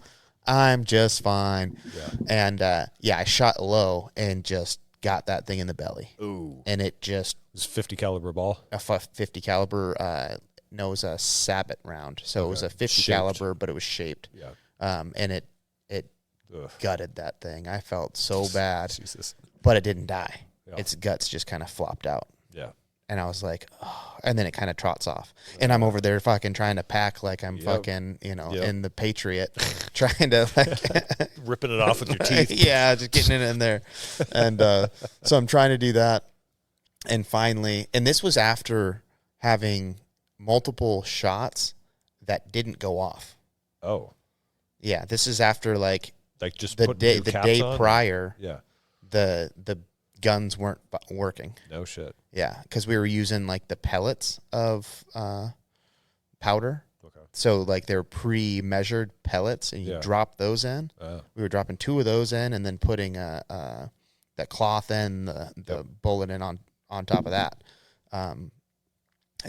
I'm just fine. Yeah. And I shot low and just got that thing in the belly. Ooh. And it just It was 50 caliber ball. A 50 caliber. No, it was a sabot round, so it was a 50 caliber, but it was shaped. Yeah. And it gutted that thing. I felt so bad. Jesus. But it didn't die. Yeah. Its guts just kind of flopped out. Yeah. And I was like, oh, and then it kind of trots off. And I'm over there fucking trying to pack like I'm fucking, in the Patriot, trying to like ripping it off with your teeth. Yeah, just getting it in there. And so I'm trying to do that. And finally, and this was after having multiple shots that didn't go off. Oh. Yeah, this is after like just the day on? prior. Yeah. The guns weren't working. No shit. Yeah, because we were using like the pellets of powder. Okay. So like they're pre-measured pellets, and you drop those in. We were dropping 2 of those in, and then putting that cloth in, the bullet in on top of that. And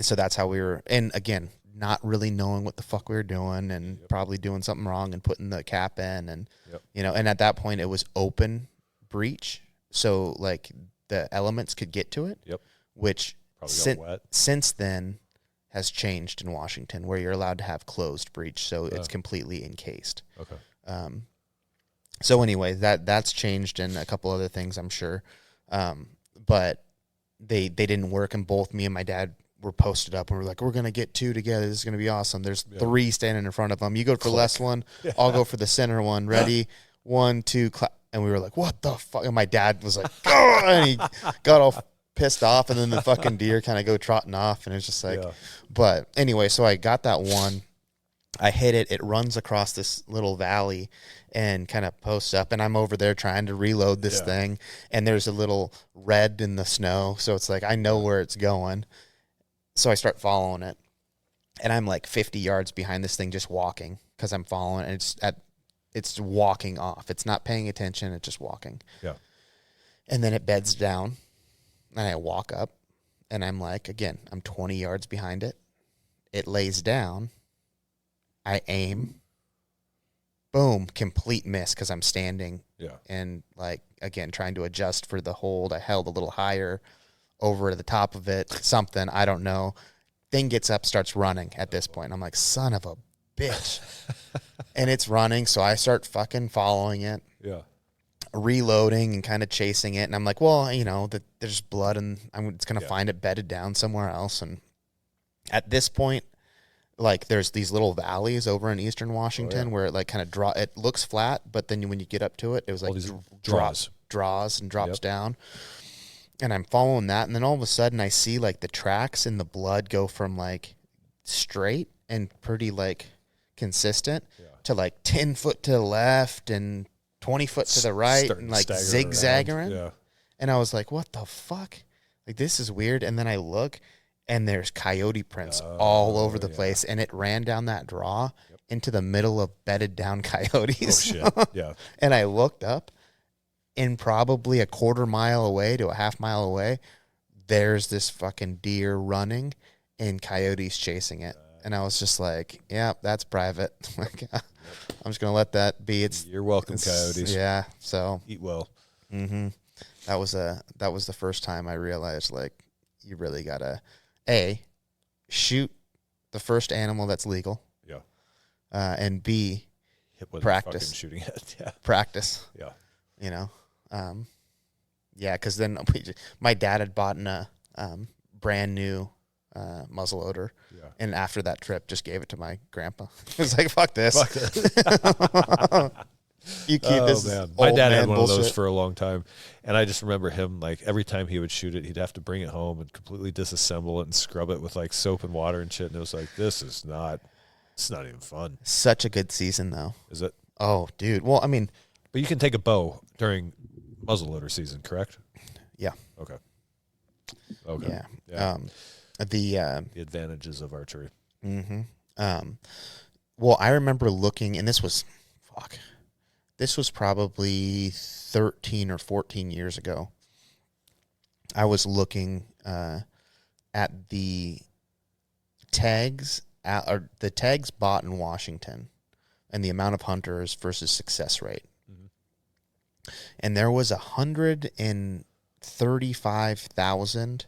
so that's how we were. And again, not really knowing what the fuck we were doing, and probably doing something wrong, and putting the cap in, and and at that point it was open breech, so like the elements could get to it. Yep. Which wet. Since then has changed in Washington, where you're allowed to have closed breech, so it's completely encased. Okay. So anyway, that's changed, and a couple other things, I'm sure. But they didn't work, and both me and my dad were posted up, and we're like, we're gonna get 2 together. This is gonna be awesome. There's 3 standing in front of them. You go for the left one, I'll go for the center one. Ready? 1, 2, clap. And we were like, what the fuck? And my dad was like, oh, and he got all pissed off, and then the fucking deer kind of go trotting off, and it's just like, but anyway, so I got that one. I hit it. It runs across this little valley and kind of posts up, and I'm over there trying to reload this thing, and there's a little red in the snow, so it's like I know where it's going. So I start following it, and I'm like 50 yards behind this thing just walking because I'm following it. And it's walking off. It's not paying attention. It's just walking. Yeah. And then it beds down, and I walk up, and I'm like, again, I'm 20 yards behind it. It lays down. I aim. Boom, complete miss because I'm standing. Yeah. And like, again, trying to adjust for the hold. I held a little higher over the top of it. Something, I don't know. Thing gets up, starts running at this point. I'm like, son of a bitch. And it's running, so I start fucking following it. Yeah. Reloading and kind of chasing it. And I'm like, well, there's blood, and it's going to find it bedded down somewhere else. And at this point, like, there's these little valleys over in eastern Washington where it like kind of it looks flat, but then when you get up to it, it was like draws and drops down. And I'm following that, and then all of a sudden I see like the tracks in the blood go from like straight and pretty like consistent to like 10 foot to the left and 20 foot to the right, and like zigzagging. Yeah. And I was like, what the fuck? Like, this is weird. And then I look, and there's coyote prints all over the place, and it ran down that draw into the middle of bedded down coyotes. Oh, shit. Yeah. And I looked up, and probably a quarter mile away to a half mile away, there's this fucking deer running and coyotes chasing it. And I was just like, yeah, that's private. Like, I'm just going to let that be. You're welcome, coyotes. Yeah. So eat well. Mm-hmm. That was the first time I realized, like, you really got to, shoot the first animal that's legal. Yeah. And B, practice shooting it. Yeah. Practice. Yeah. Because then my dad had bought a brand new muzzleloader, and after that trip, just gave it to my grandpa. He was like, "Fuck this! You keep this." Man. My dad had one of those for a long time, and I just remember him, like, every time he would shoot it, he'd have to bring it home and completely disassemble it and scrub it with like soap and water and shit. And it was like, it's not even fun. Such a good season, though. Is it? Oh, dude. Well, I mean, but you can take a bow during muzzleloader season, correct? Yeah. Okay. Yeah. The advantages of archery. Mm-hmm. Well, I remember looking, and this was probably 13 or 14 years ago. I was looking at the tags the tags bought in Washington and the amount of hunters versus success rate. Mm-hmm. And there was 135,000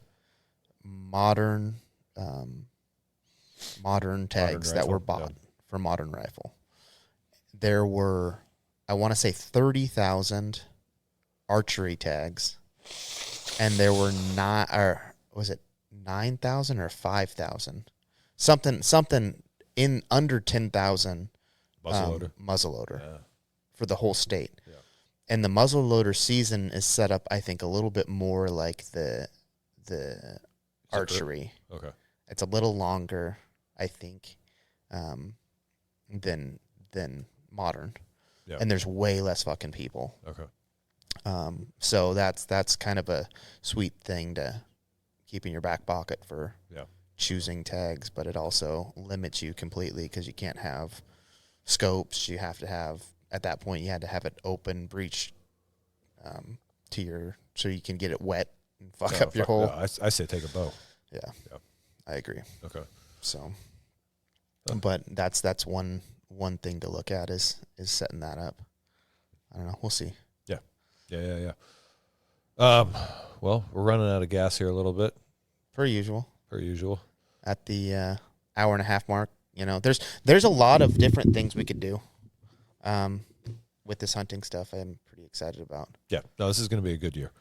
modern tags that were bought for modern rifle. There were, I want to say, 30,000 archery tags, and there were 9,000 or 5,000? Something in under 10,000 muzzleloader for the whole state. Yeah. And the muzzleloader season is set up, I think, a little bit more like the archery. Okay. It's a little longer, I think, than modern. Yeah. And there's way less fucking people. Okay. So that's kind of a sweet thing to keep in your back pocket for choosing tags, but it also limits you completely because you can't have scopes. You have to have, at that point, you had to have it open breech so you can get it wet and fuck up your hole. No, I say take a bow. Yeah. I agree. Okay. So, but that's one thing to look at is setting that up. I don't know. We'll see. Yeah. Well, we're running out of gas here a little bit. Per usual. At the hour and a half mark, there's a lot of different things we could do with this hunting stuff. I'm pretty excited about. Yeah. No, this is going to be a good year,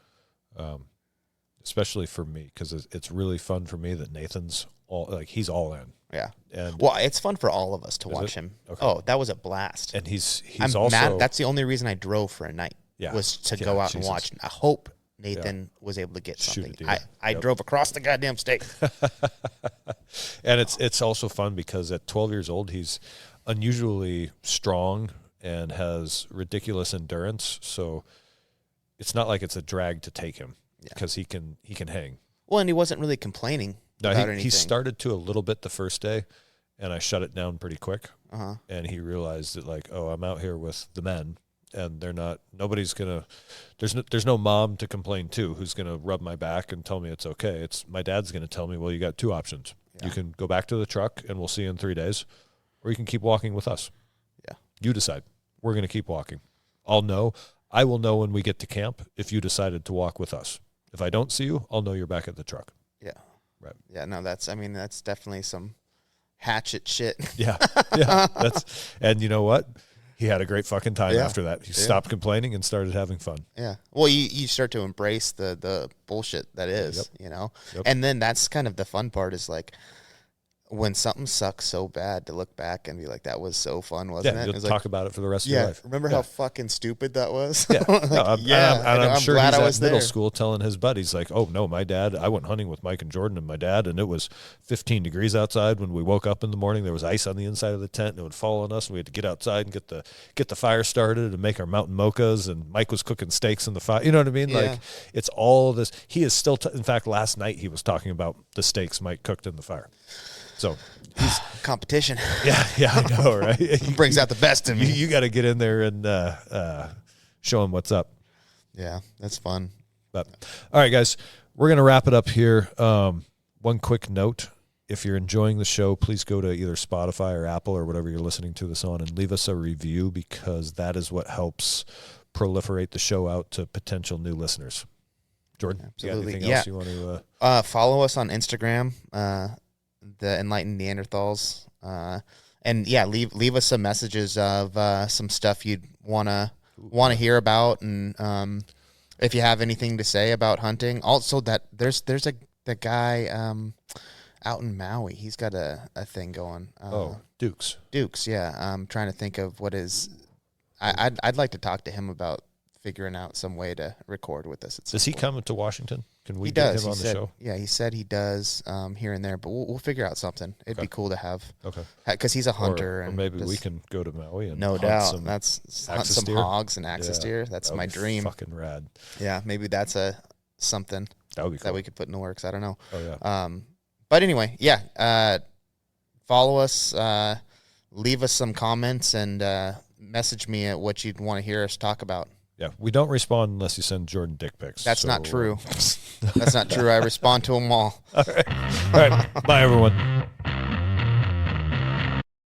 especially for me because it's really fun for me that Nathan's he's all in. Yeah. And well, it's fun for all of us to watch him. Okay. Oh, that was a blast. And he's I'm also mad. That's the only reason I drove for a night. Yeah. Was to go out and watch. I hope Nathan was able to get something. I drove across the goddamn state. And it's also fun because at 12 years old, he's unusually strong and has ridiculous endurance. So it's not like it's a drag to take him because he can hang. Well, and he wasn't really complaining about anything. He started to a little bit the first day, and I shut it down pretty quick. Uh-huh. And he realized that I'm out here with the men. And nobody's going to, there's no mom to complain to who's going to rub my back and tell me it's okay. It's my dad's going to tell me, well, you got two options. Yeah. You can go back to the truck and we'll see you in 3 days, or you can keep walking with us. Yeah. You decide. We're going to keep walking. I will know when we get to camp if you decided to walk with us. If I don't see you, I'll know you're back at the truck. Yeah. Right. Yeah, no, that's definitely some hatchet shit. Yeah. And you know what? He had a great fucking time after that. He stopped complaining and started having fun. Yeah. Well, you start to embrace the bullshit that is, Yep. And then that's kind of the fun part is when something sucks so bad to look back and be like, that was so fun, wasn't it? You'll talk about it for the rest of your life. Remember how fucking stupid that was? Yeah. I'm sure he's at middle school telling his buddies oh, no, I went hunting with Mike and Jordan and my dad, and it was 15 degrees outside when we woke up in the morning. There was ice on the inside of the tent, and it would fall on us, and we had to get outside and get the fire started and make our mountain mochas, and Mike was cooking steaks in the fire. You know what I mean? Yeah. It's all this. He is still, in fact, last night he was talking about the steaks Mike cooked in the fire. So he's competition. Yeah, I know, right? He brings out the best in me. You got to get in there and show him what's up. Yeah, that's fun. But all right, guys, we're going to wrap it up here. One quick note. If you're enjoying the show, please go to either Spotify or Apple or whatever you're listening to this on and leave us a review because that is what helps proliferate the show out to potential new listeners. Jordan, absolutely. You got anything else you want to follow us on Instagram. The Enlightened Neanderthals, and leave us some messages of some stuff you'd want to hear about, and if you have anything to say about hunting. Also, that there's the guy out in Maui. He's got a thing going. Dukes. Yeah, I'm trying to think of what is. I'd like to talk to him about figuring out some way to record with us. Does he come to Washington? Can we get him on the show? Yeah, he said he does here and there, but we'll figure out something. It'd be cool to have. Okay. Because he's a hunter. Or maybe we can go to Maui and no doubt. Hunt some deer. hogs and axis deer. That's my dream. Fucking rad. Yeah, maybe that's something that would be cool. That we could put in the works. I don't know. Oh yeah. But anyway, follow us. Leave us some comments and message me at what you'd want to hear us talk about. Yeah, we don't respond unless you send Jordan dick pics. That's not true. That's not true. I respond to them all. All right. Bye, everyone.